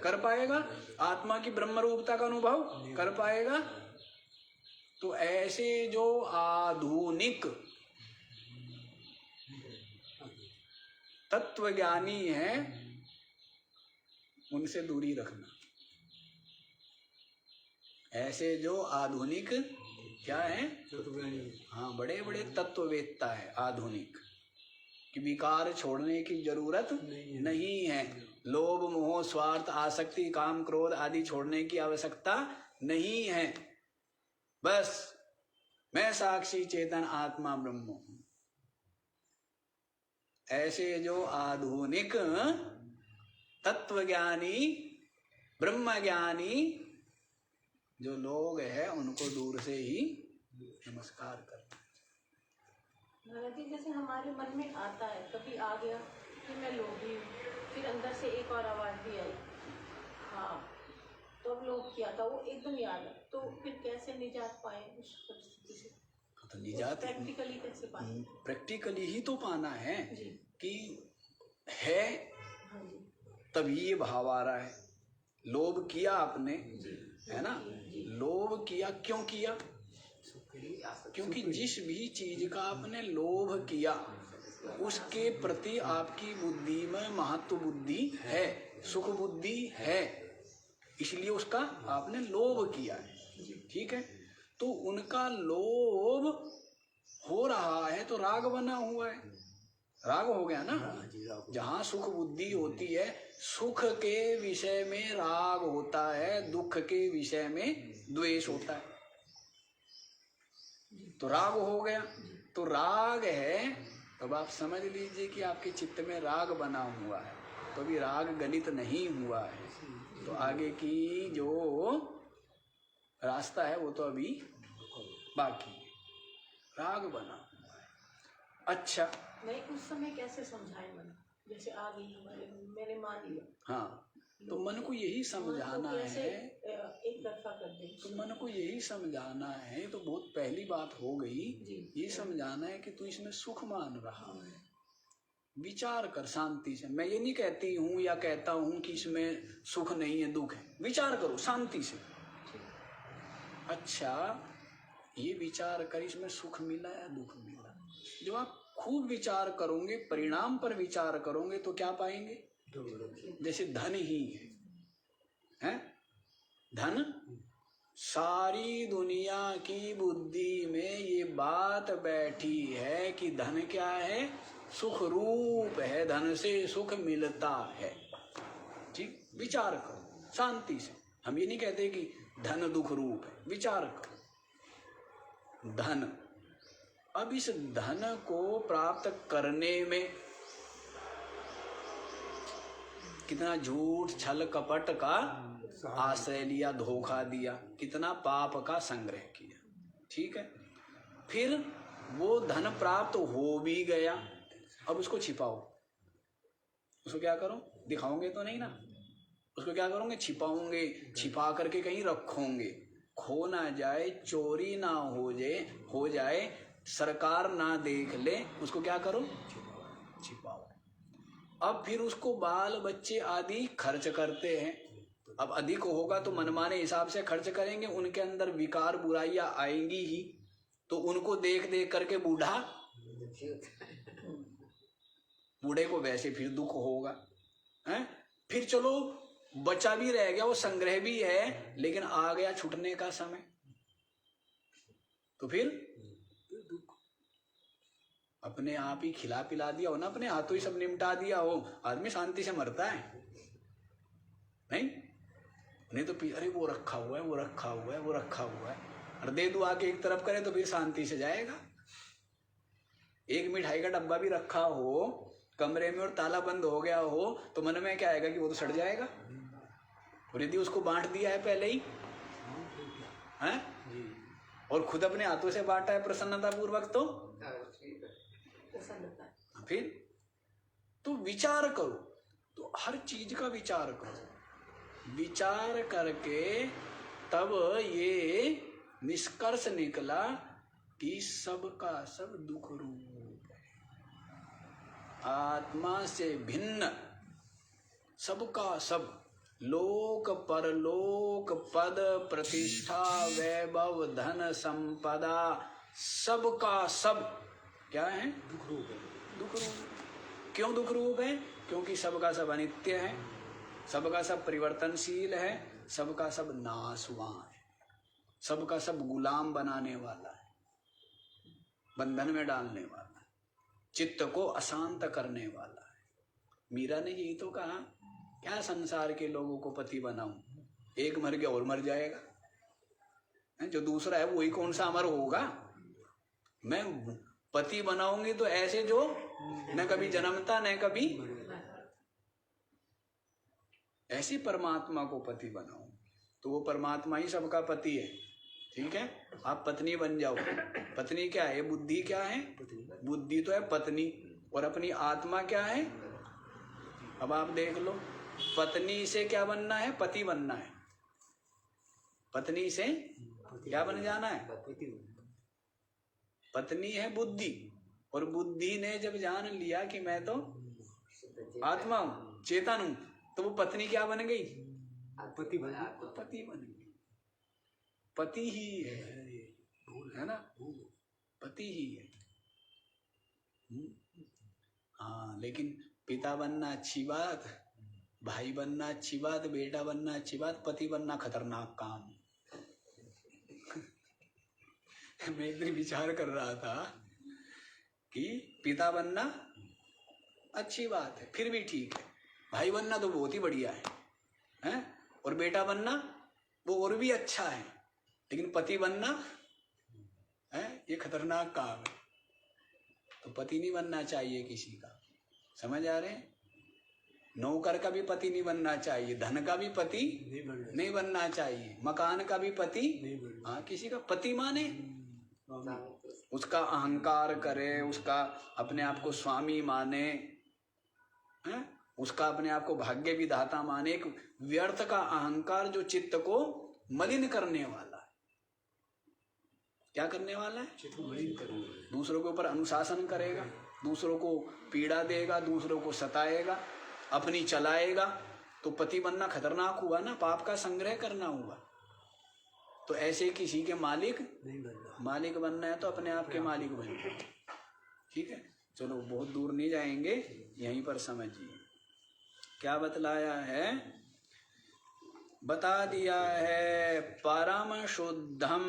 कर पाएगा? आत्मा की ब्रह्म रूपता का अनुभव कर पाएगा? तो ऐसे जो आधुनिक तत्वज्ञानी हैं उनसे दूरी रखना। ऐसे जो आधुनिक क्या है? हाँ, बड़े बड़े तत्ववेत्ता है आधुनिक, कि विकार छोड़ने की जरूरत नहीं है, लोभ मोह स्वार्थ आसक्ति काम क्रोध आदि छोड़ने की आवश्यकता नहीं है, बस मैं साक्षी चेतन आत्मा ब्रह्म हूं। ऐसे जो आधुनिक तत्वज्ञानी ब्रह्मज्ञानी जो लोग हैं उनको दूर से ही नमस्कार करना। जैसे हमारे मन में आता है, कभी आ गया कि मैं लोभी हूँ, फिर अंदर से एक और आवाज भी आई, हाँ तो अब लोभ किया था, वो एकदम याद है, तो फिर कैसे निजात पाए उस परिस्थिति से? तो निजात प्रैक्टिकली कैसे पाए? प्रैक्टिकली ही तो पाना है कि है तभी ये भाव आ रहा है। लोभ किया आपने, है ना? लोभ किया, क्यों किया? क्योंकि जिस भी चीज का आपने लोभ किया उसके प्रति आपकी बुद्धि में महत्व बुद्धि है, सुख बुद्धि है, इसलिए उसका आपने लोभ किया है। ठीक है, तो उनका लोभ हो रहा है तो राग बना हुआ है, राग हो गया ना। जहाँ सुख बुद्धि होती है, सुख के विषय में राग होता है, दुख के विषय में द्वेष होता है, तो राग हो गया। तो राग है, तब आप समझ लीजिए कि आपके चित्त में राग बना हुआ है, तो अभी राग गलित नहीं हुआ है, तो आगे की जो रास्ता है वो तो अभी बाकी है, राग बना हुआ है। अच्छा, नहीं उस समय कैसे समझाए मन? जैसे आ गई हमारे, मैंने मान लिया, हाँ, तो मन को यही समझाना है, एक तरफा कर दे, तो मन को यही समझाना है। तो बहुत पहली बात हो गई, ये समझाना है कि तू इसमें सुख मान रहा है, विचार कर शांति से। मैं ये नहीं कहती हूँ या कहता हूँ कि इसमें सुख नहीं है दुख है, विचार करो शांति से। अच्छा, ये विचार कर इसमें सुख मिला या दुख मिला। जब आप खूब विचार करोगे, परिणाम पर विचार करोगे तो क्या पाएंगे? जैसे धन ही है, धन सारी दुनिया की बुद्धि में ये बात बैठी है कि धन क्या है? सुख रूप है, धन से सुख मिलता है। ठीक, विचार करो शांति से। हम ये नहीं कहते कि धन दुख रूप है, विचार करो। धन, अब इस धन को प्राप्त करने में कितना झूठ छल कपट का आश्रय लिया, धोखा दिया, कितना पाप का संग्रह किया। ठीक है, फिर वो धन प्राप्त हो भी गया, अब उसको छिपाओ। उसको क्या करो? दिखाओगे तो नहीं ना, उसको क्या करोगे? छिपाओगे, छिपा करके कहीं रखोगे, खो ना जाए, चोरी ना हो जाए, सरकार ना देख ले, उसको क्या करो? छिपाओ। अब फिर उसको बाल बच्चे आदि खर्च करते हैं। अब अधिक होगा तो मनमाने हिसाब से खर्च करेंगे, उनके अंदर विकार बुराइयां आएंगी ही, तो उनको देख देख करके बूढ़े को वैसे फिर दुख होगा, हैं? फिर चलो बचा भी रह गया, वो संग्रह भी है, लेकिन आ गया छूटने का समय, तो फिर दुख। अपने आप ही खिला पिला दिया हो ना, अपने हाथों ही सब निपटा दिया हो, आदमी शांति से मरता है नहीं तो अरे वो रखा हुआ है, वो रखा हुआ है, वो रखा हुआ है, और दे दो आके एक तरफ करे तो फिर शांति से जाएगा। एक मिठाई का डब्बा भी रखा हो कमरे में और ताला बंद हो गया हो तो मन में क्या आएगा कि वो तो सड़ जाएगा, और यदि उसको बांट दिया है पहले ही हैं और खुद अपने हाथों से बांटा है प्रसन्नता पूर्वक, तो फिर तो विचार करो, तो हर चीज का विचार करो, विचार करके तब ये निष्कर्ष निकला कि सबका सब दुख रूप है, आत्मा से भिन्न सबका सब, लोक परलोक पद प्रतिष्ठा वैभव धन संपदा, सबका सब क्या है? दुख रूप है। दुख रूप क्यों दुख रूप है? क्योंकि सबका सब अनित्य है, सबका सब परिवर्तनशील है, सबका सब नाशवान है, सबका सब गुलाम बनाने वाला है, बंधन में डालने वाला है, चित्त को अशांत करने वाला है। मीरा ने यही तो कहा, क्या संसार के लोगों को पति बनाऊं, एक मर गया और मर जाएगा, जो दूसरा है वही कौन सा अमर होगा। मैं पति बनाऊंगी तो ऐसे जो न कभी जन्मता न कभी, ऐसे परमात्मा को पति बनाओ, तो वो परमात्मा ही सबका पति है। ठीक है, आप पत्नी बन जाओ। पत्नी क्या है? बुद्धि क्या है? बुद्धि तो है पत्नी, और अपनी आत्मा क्या है? अब आप देख लो, पत्नी से क्या बनना है? पति बनना है। पत्नी से क्या बन जाना है? पत्नी है बुद्धि, और बुद्धि ने जब जान लिया कि मैं तो आत्मा हूं, चेतन हूं, तो वो पत्नी क्या बन गई? पति बन गई। पति ही है ना, पति ही है। हाँ, लेकिन पिता बनना अच्छी बात, भाई बनना अच्छी बात, बेटा बनना अच्छी बात, पति बनना खतरनाक काम। मैं एक दिन विचार कर रहा था कि पिता बनना अच्छी बात है, फिर भी ठीक है, भाई बनना तो बहुत ही बढ़िया है? और बेटा बनना वो और भी अच्छा है, लेकिन पति बनना है ये खतरनाक काम है। तो पति नहीं बनना चाहिए किसी का, समझ आ रहे हैं? नौकर का भी पति नहीं बनना चाहिए, धन का भी पति नहीं बनना चाहिए, मकान का भी पति, हाँ, किसी का पति माने उसका अहंकार करे, उसका अपने आप को स्वामी माने, है? उसका अपने आप को भाग्य विधाता माने, एक व्यर्थ का अहंकार जो चित्त को मलिन करने वाला है। क्या करने वाला है? चित्त को मलिन करने, दूसरों के ऊपर अनुशासन करेगा, दूसरों को पीड़ा देगा, दूसरों को सताएगा, अपनी चलाएगा, तो पति बनना खतरनाक हुआ ना, पाप का संग्रह करना हुआ। तो ऐसे किसी के मालिक नहीं बनना, मालिक बनना है तो अपने आप के मालिक बनिए। ठीक है, चलो बहुत दूर नहीं जाएंगे, यहीं पर समझिए क्या बतलाया है। बता दिया है परम शुद्धम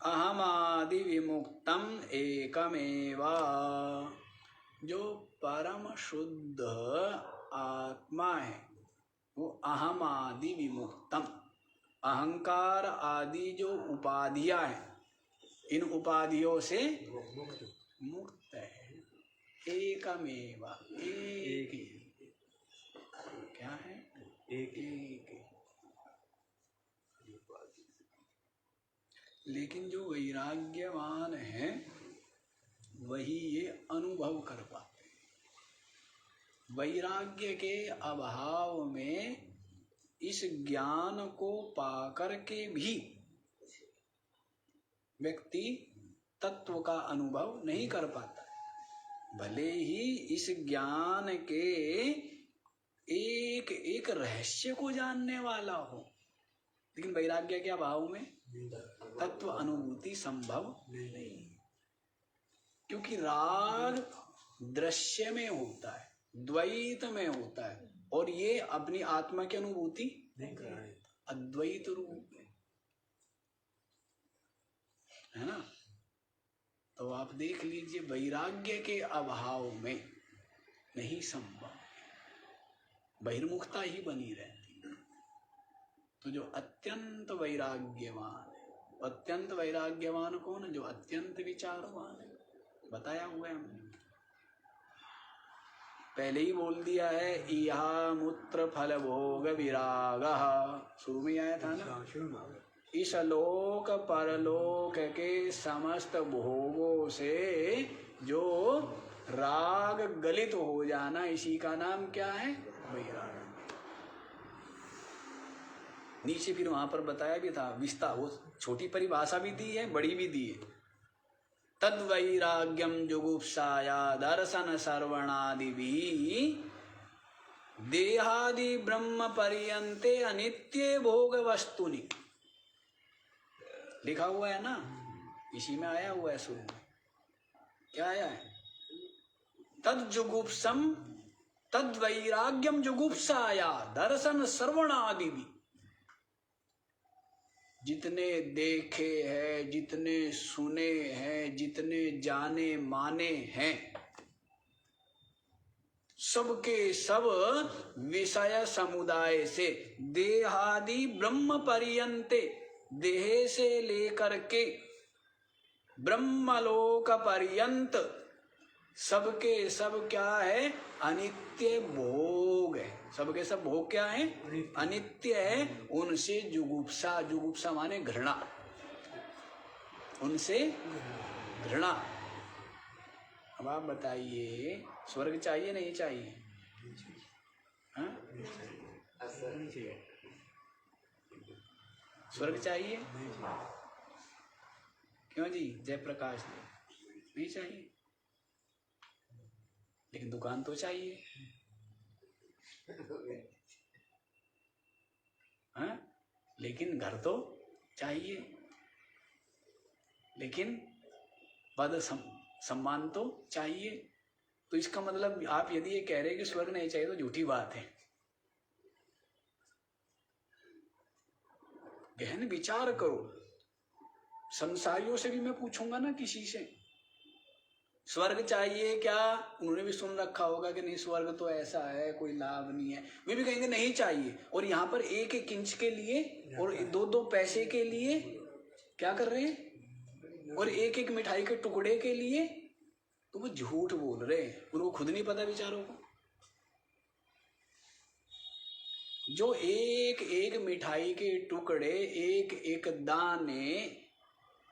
अहमादि विमुक्तम एकमेवा, जो परम शुद्ध आत्मा है वो अहम आदि विमुक्तम, अहंकार आदि जो उपाधियां हैं इन उपाधियों से मुक्त है, एकमेवा, एक ही। क्या है? एक ही। लेकिन जो वैराग्यवान है वही ये अनुभव कर पाते हैं। वैराग्य के अभाव में इस ज्ञान को पाकर के भी व्यक्ति तत्व का अनुभव नहीं कर पाता। भले ही इस ज्ञान के एक एक रहस्य को जानने वाला हो, लेकिन वैराग्य के अभाव में तत्व अनुभूति संभव नहीं, क्योंकि राग दृश्य में होता है, द्वैत में होता है, और ये अपनी आत्मा की अनुभूति अद्वैत रूप है ना। तो आप देख लीजिए, वैराग्य के अभाव में नहीं संभव, बहिर्मुखता ही बनी रहती है। तो जो अत्यंत वैराग्यवान है, अत्यंत वैराग्यवान कौन है? जो अत्यंत विचारवान है। बताया हुआ है हमने, पहले ही बोल दिया है, इहा मूत्र फल भोग विराग, शुरू में आया था ना। इस लोक परलोक के समस्त भोगों से जो राग गलित हो जाना, इसी का नाम क्या है? वैराग। नीचे फिर वहां पर बताया भी था विस्तार, वो छोटी परिभाषा भी दी है, बड़ी भी दी है। तद वैराग्यम जुगुप्साया दर्शन श्रवणादि भी देहादि ब्रह्म पर्यन्ते अनित्य भोग वस्तुनि, लिखा हुआ है ना, इसी में आया हुआ है। शुरू में क्या आया है? तद जुगुप्सम तद वैराग्यम जुगुप्साया दर्शन श्रवणादि भी। जितने देखे हैं, जितने सुने हैं, जितने जाने माने हैं, सबके सब विषय समुदाय से देहादि ब्रह्म पर्यन्ते, देह से लेकर के ब्रह्मलोक पर्यंत सबके सब क्या है? अनित्य भोग है। सबके सब भोग क्या है? अनित्य है। उनसे जुगुप्सा, जुगुप्सा माने घृणा, उनसे घृणा। अब आप बताइए, स्वर्ग चाहिए नहीं चाहिए? हाँ? स्वर्ग चाहिए? क्यों जी? जयप्रकाश जी, नहीं चाहिए, लेकिन दुकान तो चाहिए। हाँ? लेकिन घर तो चाहिए, लेकिन पद सम्मान तो चाहिए। तो इसका मतलब आप यदि ये कह रहे हैं कि स्वर्ग नहीं चाहिए तो झूठी बात है। गहन विचार करो। संसारियों से भी मैं पूछूंगा ना किसी से, स्वर्ग चाहिए क्या? उन्होंने भी सुन रखा होगा कि नहीं स्वर्ग तो ऐसा है, कोई लाभ नहीं है। वे भी कहेंगे नहीं चाहिए। और यहाँ पर एक एक इंच के लिए और दो दो पैसे के लिए क्या कर रहे हैं? और एक एक मिठाई के टुकड़े के लिए तो वो झूठ बोल रहे हैं, उनको खुद नहीं पता बेचारों को। जो एक एक मिठाई के टुकड़े, एक एक दाने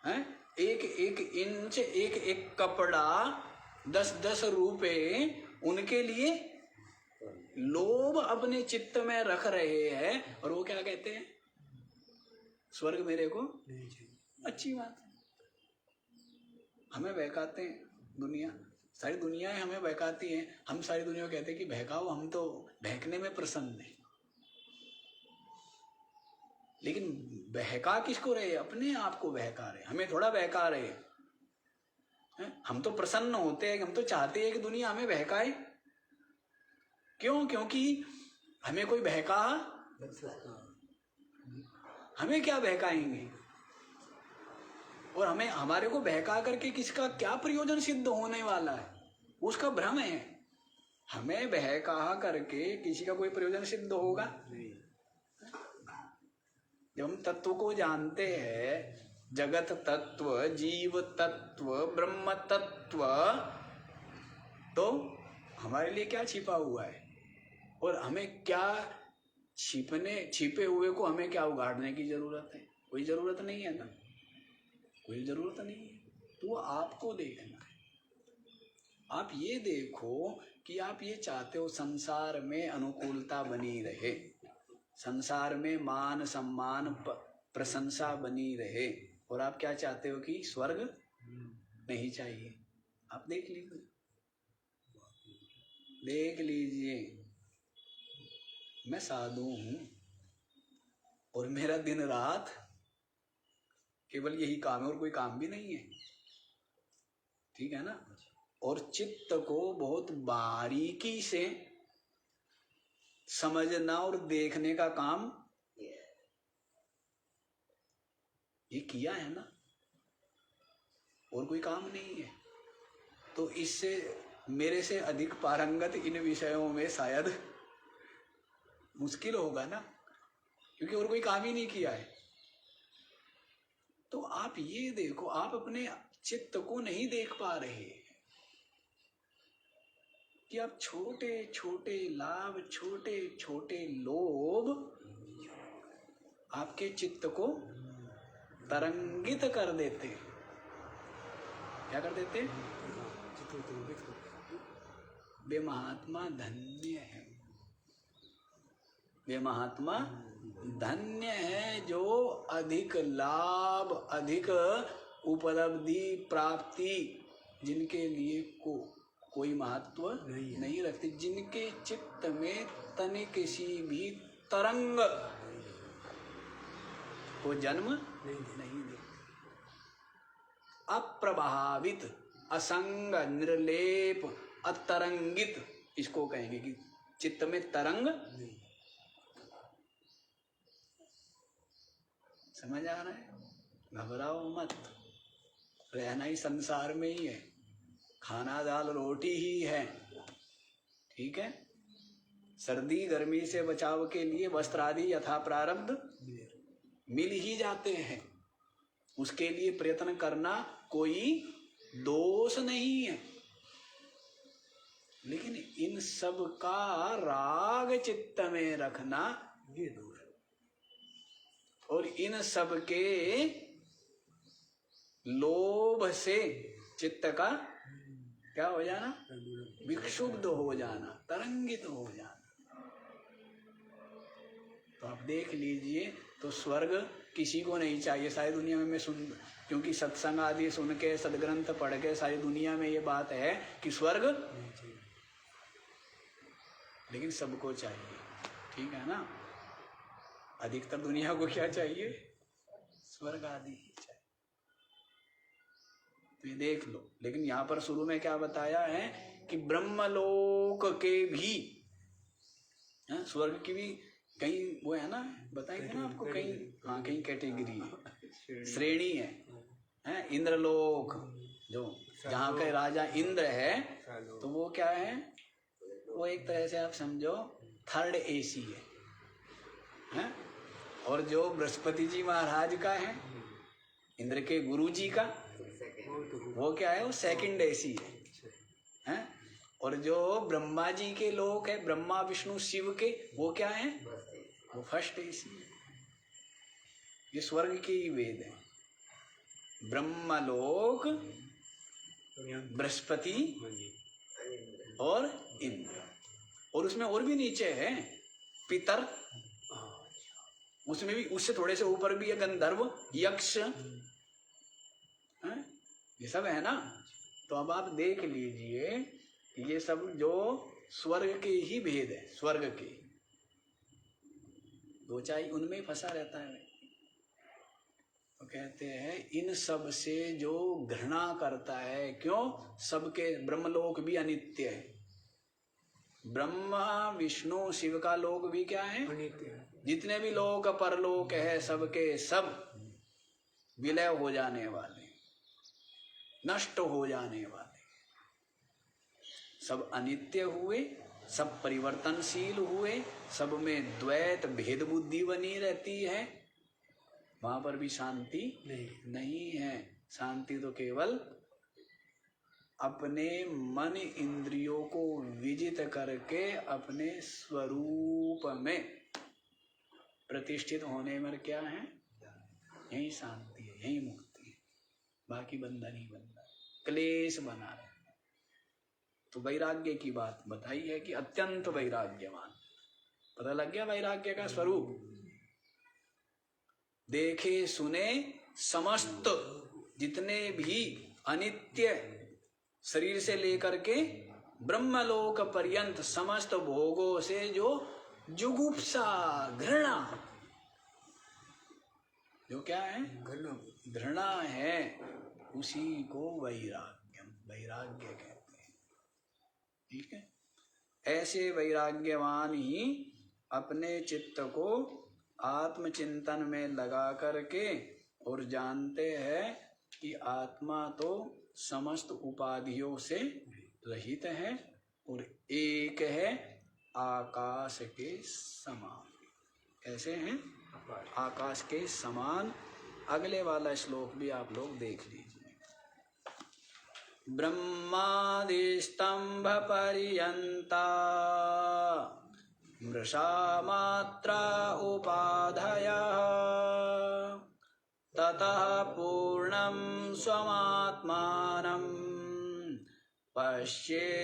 हैं, एक एक इंच, एक एक कपड़ा, 10-10 रुपए, उनके लिए लोभ अपने चित्त में रख रहे हैं। और वो क्या कहते हैं? स्वर्ग मेरे को अच्छी बात है। हमें बहकाते हैं दुनिया, सारी दुनिया हमें बहकाती है। हम सारी दुनिया कहते हैं कि बहकाओ, हम तो बहकने में प्रसन्न हैं। लेकिन बहका किसको रहे? अपने आप को बहका रहे, हमें थोड़ा बहका रहे हैं। हम तो प्रसन्न होते हैं, हम तो चाहते हैं कि दुनिया हमें बहकाए। क्यों? क्योंकि हमें कोई बहका, हमें क्या बहकाएंगे? और हमें, हमारे को बहका करके किसका क्या प्रयोजन सिद्ध होने वाला है? उसका भ्रम है। हमें बहका करके किसी का कोई प्रयोजन सिद्ध होगा? जब हम तत्व को जानते हैं, जगत तत्व, जीव तत्व, ब्रह्म तत्व, तो हमारे लिए क्या छिपा हुआ है? और हमें क्या छिपे हुए को हमें क्या उगाड़ने की जरूरत है? कोई जरूरत नहीं है ना, कोई जरूरत नहीं है। तो आपको देखना है, आप ये देखो कि आप ये चाहते हो संसार में अनुकूलता बनी रहे, संसार में मान सम्मान प्रशंसा बनी रहे, और आप क्या चाहते हो कि स्वर्ग नहीं चाहिए। आप देख लीजिए, देख लीजिए, मैं साधु हूं और मेरा दिन रात केवल यही काम है और कोई काम भी नहीं है, ठीक है ना। और चित्त को बहुत बारीकी से समझना और देखने का काम ये किया है ना, और कोई काम नहीं है। तो इससे मेरे से अधिक पारंगत इन विषयों में शायद मुश्किल होगा ना, क्योंकि और कोई काम ही नहीं किया है। तो आप ये देखो, आप अपने चित्त को नहीं देख पा रहे कि आप छोटे छोटे लाभ, छोटे छोटे लोभ आपके चित्त को तरंगित कर देते। क्या कर देते? वे महात्मा धन्य है, वे महात्मा धन्य है जो अधिक लाभ, अधिक उपलब्धि प्राप्ति जिनके लिए कोई महत्व नहीं रखती, जिनके चित्त में तनिक किसी भी तरंग को जन्म नहीं दे, अप्रभावित, असंग, निर्लेप, अतरंगित, इसको कहेंगे कि चित्त में तरंग नहीं। समझ आ रहा है? घबराओ मत, रहना ही संसार में ही है, खाना दाल रोटी ही है, ठीक है। सर्दी गर्मी से बचाव के लिए वस्त्र आदि यथा प्रारब्ध मिल ही जाते हैं, उसके लिए प्रयत्न करना कोई दोष नहीं है। लेकिन इन सब का राग चित्त में रखना ये दोष है, और इन सब के लोभ से चित्त का क्या हो जाना? विक्षुब्ध हो जाना, तरंगित हो जाना। तो आप देख लीजिए, तो स्वर्ग किसी को नहीं चाहिए सारी दुनिया में। मैं क्योंकि सत्संग आदि सुन के, सदग्रंथ पढ़ के सारी दुनिया में ये बात है कि स्वर्ग नहीं चाहिए, लेकिन सबको चाहिए, ठीक है ना। अधिकतर दुनिया को क्या चाहिए? स्वर्ग आदि ही चाहिए। तो ये देख लो। लेकिन यहाँ पर शुरू में क्या बताया है कि ब्रह्मलोक के भी, स्वर्ग की भी कई वो है ना, बताएंगे ना आपको, कई, हाँ, कई कैटेगरी श्रेणी है। इंद्रलोक, जो जहाँ के राजा इंद्र है, तो वो क्या है? वो एक तरह से आप समझो थर्ड एसी है। और जो बृहस्पति जी महाराज का है, इंद्र के गुरु जी का, वो क्या है? वो सेकंड एसी है। और जो ब्रह्मा जी के लोक है, ब्रह्मा विष्णु शिव के, वो क्या है? वो फर्स्ट एसी है। ये स्वर्ग के ही वेद है। ब्रह्मलोक, बृहस्पति और इंद्र, और उसमें और भी नीचे है पितर, उसमें भी उससे थोड़े से ऊपर भी है गंधर्व, यक्ष, ये सब है ना। तो अब आप देख लीजिए, ये सब जो स्वर्ग के ही भेद है, स्वर्ग के दो चाई उनमें फंसा रहता है। तो कहते हैं इन सब से जो घृणा करता है, क्यों? सबके ब्रह्मलोक भी अनित्य है, ब्रह्मा विष्णु शिव का लोक भी क्या है? अनित्य है। जितने भी लोक परलोक है, सबके सब विलय हो जाने वाले, नष्ट हो जाने वाले, सब अनित्य हुए, सब परिवर्तनशील हुए, सब में द्वैत भेद बुद्धि बनी रहती है। वहां पर भी शांति नहीं है। शांति तो केवल अपने मन इंद्रियों को विजित करके अपने स्वरूप में प्रतिष्ठित होने में क्या है? यही शांति है, यही मुक्ति है। बाकी बंधन ही बंधन, क्लेश बना रहे। तो वैराग्य की बात बताई है कि अत्यंत वैराग्यवान। पता लग गया वैराग्य का स्वरूप। देखे सुने समस्त जितने भी अनित्य शरीर से लेकर के ब्रह्मलोक पर्यंत समस्त भोगों से जो जुगुप्सा घृणा, जो क्या है, घृणा है, उसी को वैराग्य कहते हैं। ठीक है, ऐसे वैराग्यवान ही अपने चित्त को आत्मचिंतन में लगा करके और जानते हैं कि आत्मा तो समस्त उपाधियों से रहित है और एक है आकाश के समान। कैसे हैं? आकाश के समान। अगले वाला श्लोक भी आप लोग देख लीजिए। ब्रह्मादिस्तंभ पर्यंता मृषा मात्रा उपाधयः ततः पूर्णं स्वमात्मानं पश्येदेकात्मना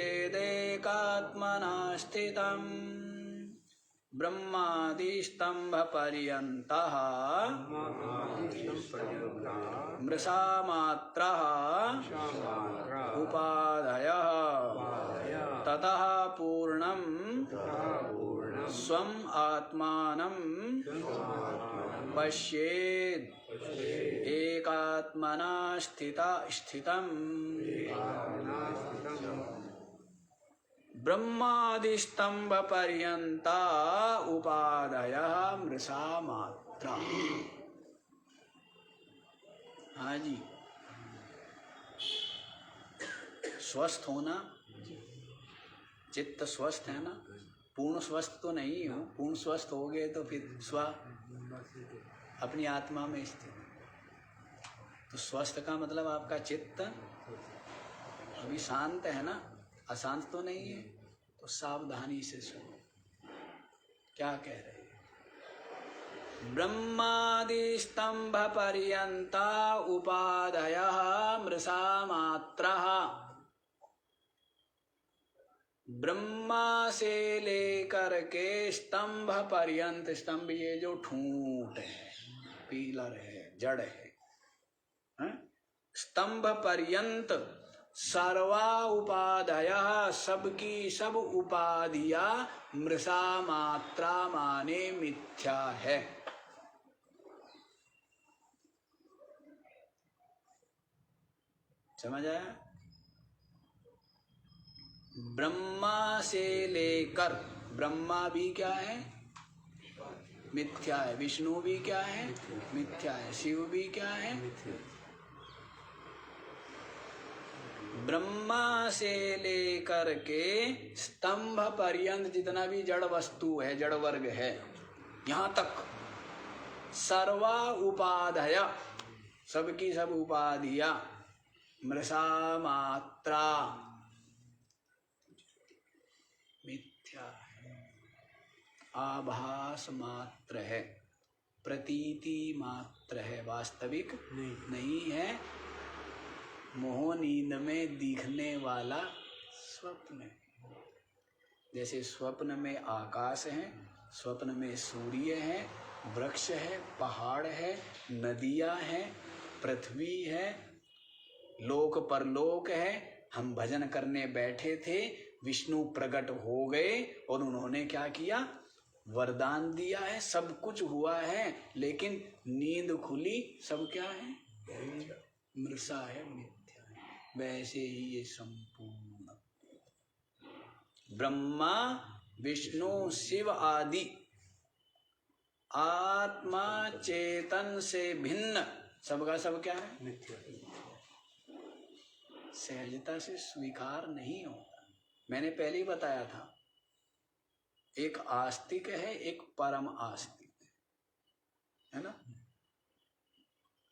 स्थितम्। ब्रह्मादिस्तंभ पर्यन्तः मृषा मात्रः उपाधयः ततः पूर्णं स्वम् आत्मानं पश्येत् एकात्मना स्थितम्। ब्रह्मादिस्तंभ पर्यंता उपाधयः मृषा मात्रा। हाँ जी, स्वस्थ होना, चित्त स्वस्थ है ना। पूर्ण स्वस्थ तो नहीं हो, पूर्ण स्वस्थ हो गए तो फिर स्व अपनी आत्मा में स्थित। तो स्वस्थ का मतलब आपका चित्त अभी शांत है ना, अशांत तो नहीं है। तो सावधानी से सुनो क्या कह रहे हैं। ब्रह्मादिस्तंभ पर्यंता उपाधयः मृषा मात्रः। ब्रह्मा से लेकर के स्तंभ पर्यंत, स्तंभ ये जो ठूंठ है, पीलर है, जड़ है, स्तंभ पर्यंत सर्वा उपाधयः, सबकी सब उपाधियां मृषा मात्रा माने मिथ्या है। समझ आया? ब्रह्मा से लेकर, ब्रह्मा भी क्या है? मिथ्या है। विष्णु भी क्या है? मिथ्या है। शिव भी क्या है? ब्रह्मा से लेकर के स्तंभ पर्यंत जितना भी जड़ वस्तु है, जड़ वर्ग है, यहां तक सर्वा उपाधय, सबकी सब उपाधियां मृषा मात्रा मिथ्या है, आभास मात्र है, प्रतीति मात्र है, वास्तविक नहीं है। मोह नींद में दिखने वाला स्वप्न है। जैसे स्वप्न में आकाश है, स्वप्न में सूर्य है, वृक्ष है, पहाड़ है, नदियां हैं, पृथ्वी है, लोक परलोक है। हम भजन करने बैठे थे, विष्णु प्रकट हो गए और उन्होंने क्या किया? वरदान दिया है, सब कुछ हुआ है, लेकिन नींद खुली, सब क्या है? मृषा है, मिथ्या है। वैसे ही ये संपूर्ण ब्रह्मा विष्णु शिव आदि आत्मा चेतन से भिन्न सबका सब क्या है? मिथ्या। सहजता से स्वीकार नहीं होता। मैंने पहले ही बताया था, एक आस्तिक है, एक परम आस्तिक है ना।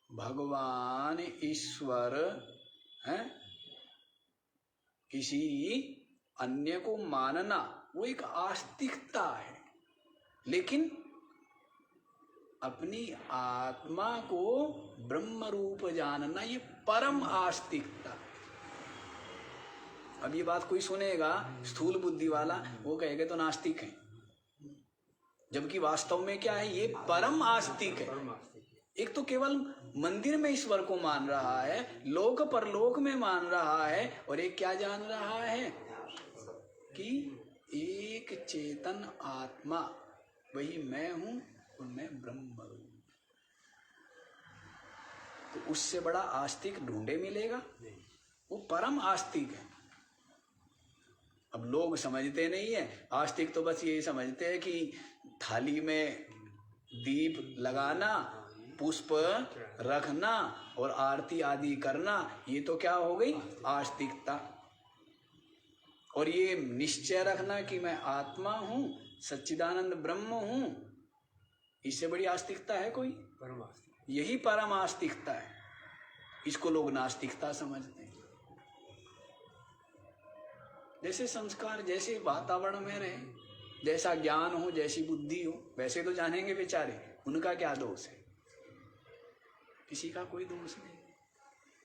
भगवान ईश्वर है, किसी अन्य को मानना वो एक आस्तिकता है, लेकिन अपनी आत्मा को ब्रह्म रूप जानना ये परम आस्तिकता। अब ये बात कोई सुनेगा स्थूल बुद्धि वाला, वो कहेगा तो नास्तिक है, जबकि वास्तव में क्या है, ये परम आस्तिक है। एक तो केवल मंदिर में ईश्वर को मान रहा है, लोक परलोक में मान रहा है, और एक क्या जान रहा है कि एक चेतन आत्मा वही मैं हूं और मैं ब्रह्म हूं। तो उससे बड़ा आस्तिक ढूंढे मिलेगा? वो परम आस्तिक है। अब लोग समझते नहीं है, आस्तिक तो बस यही समझते हैं कि थाली में दीप लगाना, पुष्प रखना और आरती आदि करना, ये तो क्या हो गई आस्तिकता। और ये निश्चय रखना कि मैं आत्मा हूं, सच्चिदानंद ब्रह्म हूं, इससे बड़ी आस्तिकता है कोई? यही परम आस्तिकता है। इसको लोग नास्तिकता समझते हैं। जैसे संस्कार, जैसे वातावरण में रहे, जैसा ज्ञान हो, जैसी बुद्धि हो, वैसे तो जानेंगे बेचारे। उनका क्या दोष है? किसी का कोई दोष नहीं।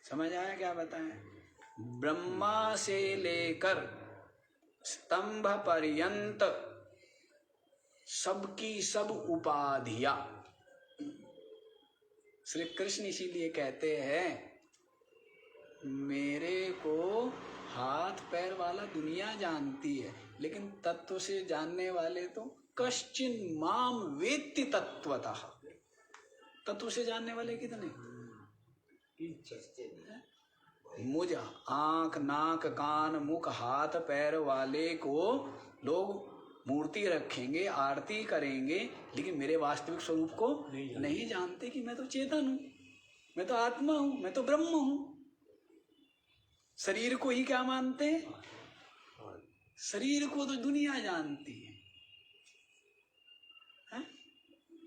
समझ आया क्या बताएं? ब्रह्मा से लेकर स्तंभ पर्यंत सबकी सब उपाधियां, श्री कृष्ण इसीलिए कहते हैं मेरे को हाथ पैर वाला दुनिया जानती है, लेकिन तत्व से जानने वाले तो कश्चिन माम वेत्ति तत्वतः। तत्व से जानने वाले कितने? मुझ आंख नाक कान मुख हाथ पैर वाले को लोग मूर्ति रखेंगे, आरती करेंगे, लेकिन मेरे वास्तविक स्वरूप को नहीं जानते कि मैं तो चेतन हूं, मैं तो आत्मा हूं, मैं तो ब्रह्म हूं। शरीर को ही क्या मानते हैं? शरीर को तो दुनिया जानती है,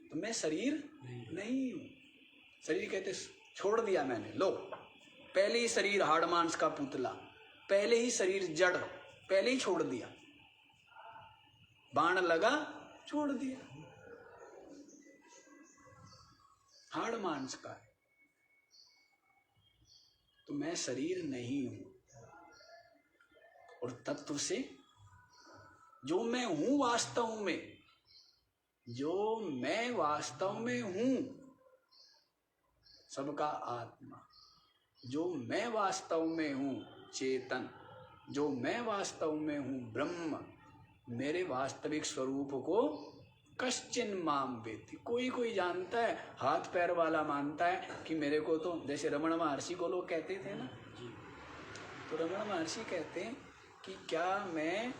तो मैं शरीर नहीं हूं। शरीर कहते छोड़ दिया मैंने, लो पहले ही शरीर हाड़ मांस का पुतला, पहले ही शरीर जड़, पहले ही छोड़ दिया, बाण लगा छोड़ दिया, हाड़ मांस का है। तो मैं शरीर नहीं हूं। और तत्व से जो मैं हूं वास्तव में, जो मैं वास्तव में हूं, सबका आत्मा, जो मैं वास्तव में हूं चेतन, जो मैं वास्तव में हूं ब्रह्म, मेरे वास्तविक स्वरूप को कश्चिन माम वेत्ति, कोई कोई जानता है। हाथ पैर वाला मानता है कि मेरे को तो, जैसे रमण महर्षि को लोग कहते थे ना, तो रमण महर्षि कहते हैं कि क्या मैं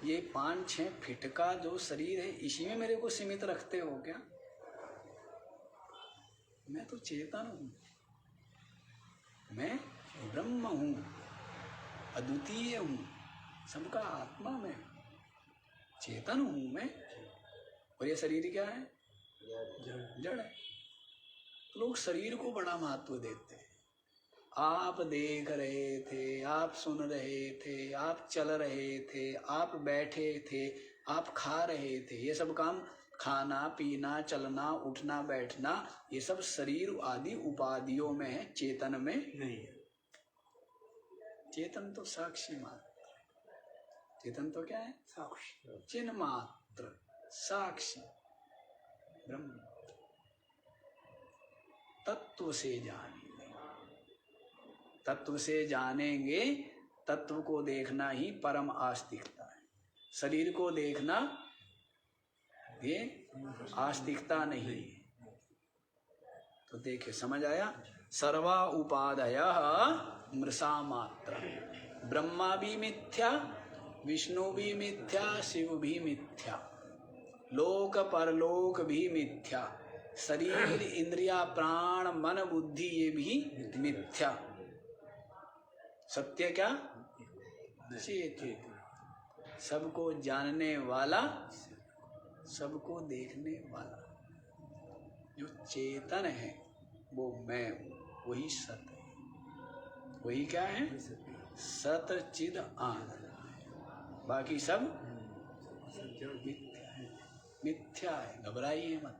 ये 5-6 फीट का जो शरीर है, इसी में मेरे को सीमित रखते हो क्या? मैं तो चेतन हूं, मैं ब्रह्म हूं, अद्वितीय हूं, सबका आत्मा में, चेतन हूं मैं। और ये शरीर क्या है? जड़ है। लोग शरीर को बड़ा महत्व देते हैं। आप देख रहे थे, आप सुन रहे थे, आप चल रहे थे, आप बैठे थे, आप खा रहे थे, ये सब काम, खाना पीना चलना उठना बैठना, ये सब शरीर आदि उपाधियों में है, चेतन में नहीं है। चेतन तो साक्षी मात्र, चेतन तो क्या है? साक्षी, चिन्ह मात्र, साक्षी ब्रह्म। तत्व से जानेंगे, तत्व से जानेंगे, तत्व को देखना ही परम आस्तिकता है। शरीर को देखना ये आस्तिकता नहीं है। तो देखिए, समझ आया? सर्वा उपाधयः मृषा मात्र, ब्रह्मा भी मिथ्या, विष्णु भी मिथ्या, शिव भी मिथ्या, लोक परलोक भी मिथ्या, शरीर इंद्रिया प्राण मन बुद्धि ये भी मिथ्या। सत्य क्या? चेतन, सबको जानने वाला, सबको देखने वाला, जो चेतन है वो मैं हूं, वही सत्य है। वही क्या है? सत चिद आनंद। बाकी सब मिथ्या है, मिथ्या है, घबराइए मत।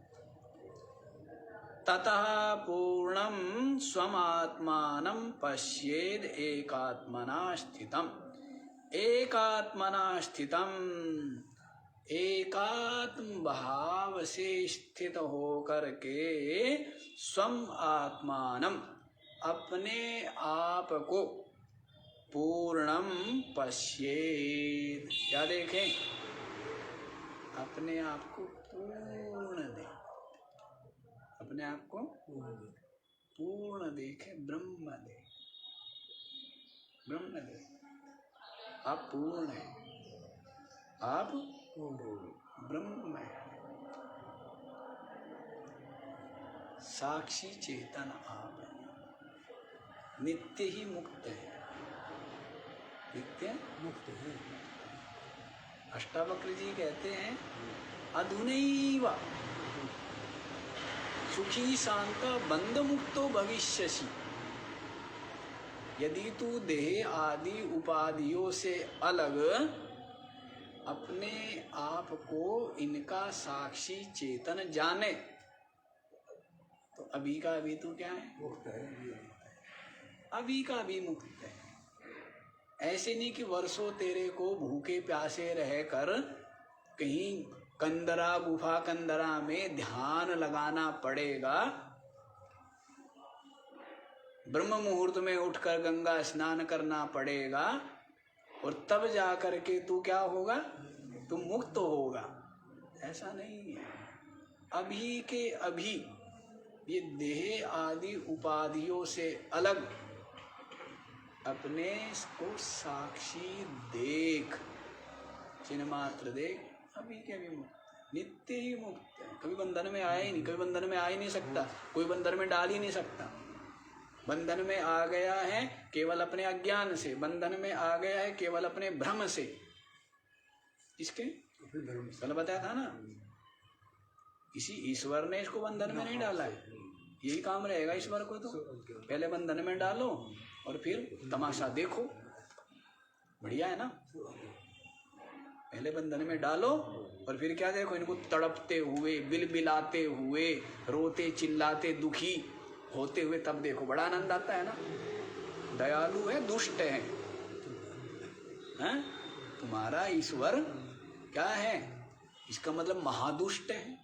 ततः पूर्णं स्वमात्मानं पश्येद एकात्मना स्थितम्। एकात्मना स्थितम, एकात्म भाव से स्थित होकर के स्वम आत्मानम, अपने आप को पूर्णम पश्येत, क्या देखें? अपने आप को पूर्ण देखें, अपने आप को पूर्ण देखे, ब्रह्म देखे, ब्रह्म देखे। आप पूर्ण हैं, आप ब्रह्म हैं, साक्षी चेतन आप हैं, नित्य ही मुक्त है, नित्य मुक्त है। अष्टावक्र जी कहते हैं अधुनैव सुखी शांत बंध मुक्तो भविष्यसि, यदि तू देह आदि उपाधियों से अलग अपने आप को इनका साक्षी चेतन जाने, तो अभी का अभी तू क्या है? मुक्त है, अभी का अभी मुक्त है। ऐसे नहीं कि वर्षों तेरे को भूखे प्यासे रहकर कहीं कंदरा, गुफा कंदरा में ध्यान लगाना पड़ेगा, ब्रह्म मुहूर्त में उठकर गंगा स्नान करना पड़ेगा, और तब जाकर के तू क्या होगा? तू मुक्त होगा। ऐसा नहीं है। अभी के अभी ये देह आदि उपाधियों से अलग अपने को साक्षी देख, चिन्ह मात्र देख, अभी के अभी मुक्त, नित्य ही मुक्त है। कभी बंधन में आया ही नहीं, कभी बंधन में आ ही नहीं सकता, कोई बंधन में डाल ही नहीं सकता। बंधन में आ गया है केवल अपने अज्ञान से, बंधन में आ गया है केवल अपने भ्रम से। इसके कल बताया था ना, किसी ईश्वर ने इसको बंधन में नहीं डाला है। यही काम रहेगा ईश्वर को, तो पहले बंधन में डालो और फिर तमाशा देखो, बढ़िया है ना। पहले बंधन में डालो और फिर क्या देखो, इनको तड़पते हुए, बिलबिलाते हुए, रोते चिल्लाते दुखी होते हुए, तब देखो बड़ा आनंद आता है ना। दयालु है, दुष्ट है, हैं? तुम्हारा ईश्वर क्या है? इसका मतलब महादुष्ट है?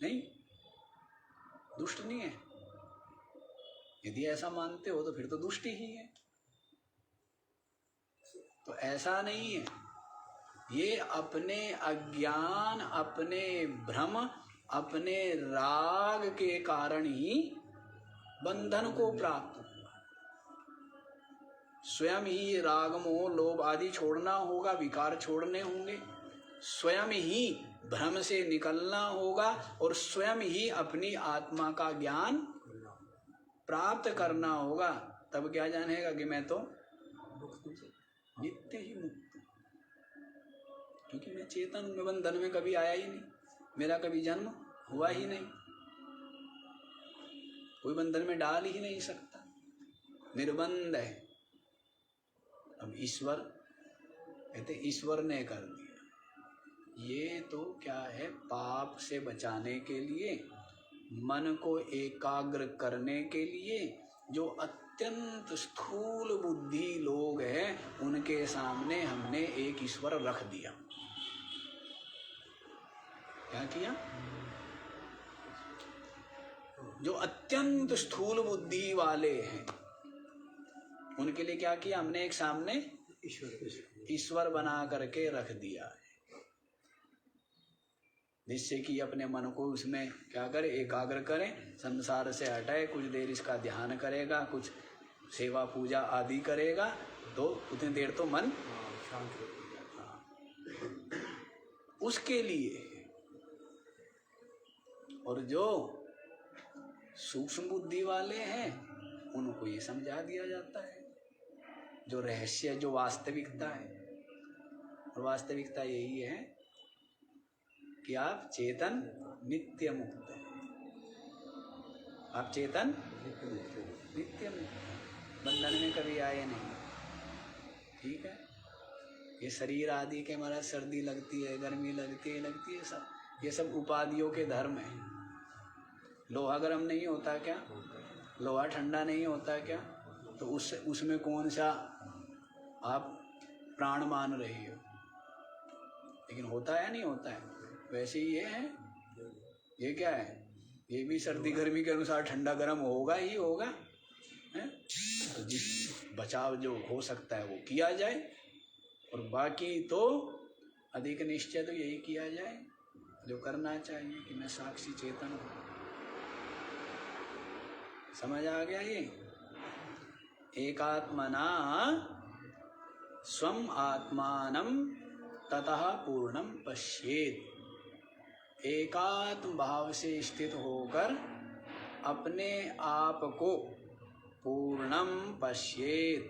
नहीं, दुष्ट नहीं है। यदि ऐसा मानते हो तो फिर तो दुष्ट ही है। तो ऐसा नहीं है, ये अपने अज्ञान, अपने भ्रम, अपने राग के कारण ही बंधन को प्राप्त हुआ। स्वयं ही राग मोह लोभ आदि छोड़ना होगा, विकार छोड़ने होंगे, स्वयं ही भ्रम से निकलना होगा और स्वयं ही अपनी आत्मा का ज्ञान प्राप्त करना होगा। तब क्या जानेगा कि मैं तो नित्य ही मुक्त हूं, क्योंकि मैं चेतन, में बंधन में कभी आया ही नहीं, मेरा कभी जन्म हुआ ही नहीं, कोई बंधन में डाल ही नहीं सकता, निर्बंध है। अब ईश्वर कहते ईश्वर ने कर दिया। ये तो क्या है, पाप से बचाने के लिए, मन को एकाग्र करने के लिए, जो अत्यंत स्थूल बुद्धि लोग हैं उनके सामने हमने एक ईश्वर रख दिया। क्या किया? जो अत्यंत स्थूल बुद्धि वाले हैं उनके लिए क्या किया हमने? एक सामने ईश्वर बना करके रख दिया है, जिससे कि अपने मन को उसमें क्या करे, एकाग्र करें, संसार से हटाए, कुछ देर इसका ध्यान करेगा, कुछ सेवा पूजा आदि करेगा, तो उतनी देर तो मन शांत रहेगा। उसके लिए। और जो सूक्ष्म बुद्धि वाले हैं उनको ये समझा दिया जाता है जो रहस्य, जो वास्तविकता है। और वास्तविकता यही है कि आप चेतन नित्य मुक्त हैं, आप चेतन नित्य मुक्त, बंधन में कभी आए नहीं। ठीक है, ये शरीर आदि के हमारा सर्दी लगती है, गर्मी लगती है, सब ये सब उपाधियों के धर्म है। लोहा गर्म नहीं होता क्या? लोहा ठंडा नहीं होता क्या? तो उसमें कौन सा आप प्राण मान रही हो, लेकिन होता है या नहीं होता है? वैसे ही ये है, ये क्या है, ये भी सर्दी गर्मी के अनुसार ठंडा गर्म होगा ही होगा है? तो जिस बचाव जो हो सकता है वो किया जाए, और बाकी तो अधिक निश्चय तो यही किया जाए जो करना चाहिए कि मैं साक्षी चेतन हूँ। समझ आ गया ये? एकात्मना स्वम आत्मानं ततः पूर्णम पश्येत। एकात्म भाव से स्थित होकर अपने आप को पूर्णम पश्येत,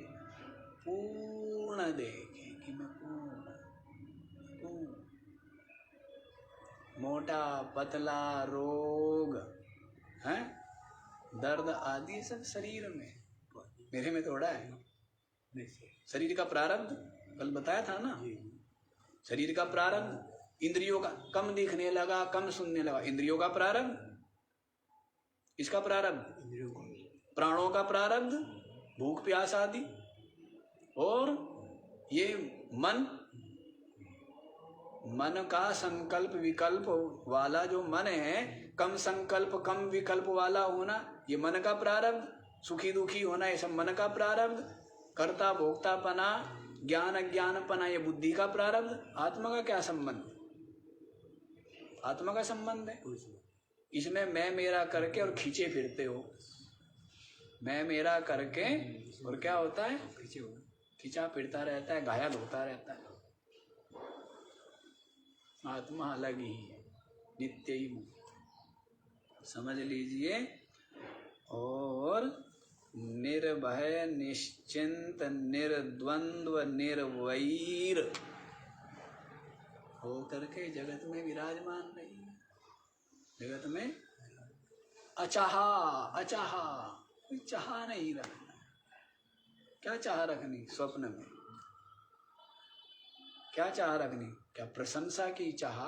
पूर्ण देखे कि मैं पूर्ण। मोटा पतला रोग है, दर्द आदि सब शरीर में, मेरे में थोड़ा है। शरीर का प्रारब्ध कल बताया था ना, शरीर का प्रारब्ध, इंद्रियों का कम दिखने लगा, कम सुनने लगा, इंद्रियों का प्रारब्ध, इसका प्रारब्ध प्राणों का प्रारब्ध, भूख प्यास आदि, और ये मन का संकल्प विकल्प वाला जो मन है, कम संकल्प कम विकल्प वाला होना, ये मन का प्रारब्ध। सुखी दुखी होना, ये सब मन का प्रारब्ध। कर्ता भोक्तापना, ज्ञान अज्ञानपना, ये बुद्धि का प्रारब्ध। आत्मा का क्या संबंध? आत्मा का संबंध है इसमें मैं मेरा करके और खींचे फिरते हो। मैं मेरा करके और क्या होता है, खींचा फिरता रहता है, घायल होता रहता है। आत्मा अलग ही है, नित्य ही मुक्त, समझ लीजिए। और निर्भय निश्चिंत निर्द्वंद्व निर्वैर हो करके जगत में विराजमान रही है। जगत में अचाहा, अचाहा, कोई चाह नहीं रखना। क्या चाह रखनी? स्वप्न में क्या चाह रखनी? क्या प्रशंसा की चाह,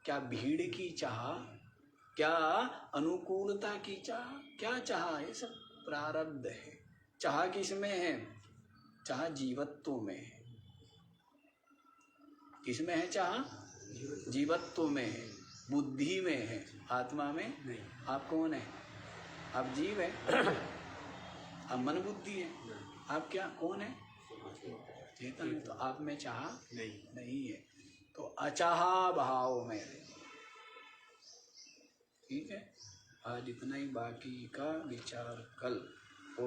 क्या भीड़ की चाह, क्या अनुकूलता की चाह, क्या चाह? ये सब प्रारब्ध है। चाह किस में है? चाह जीवत्व में है। किसमें है चाह? जीवत्व में है, बुद्धि में है, आत्मा में नहीं। आप कौन है? आप जीव है, आप मन बुद्धि है। आप क्या कौन है? चेतन। तो आप में चाह नहीं है, तो अचाहा भाव में रहे। ठीक है, आज इतना ही, बाकी का विचार कल। ओ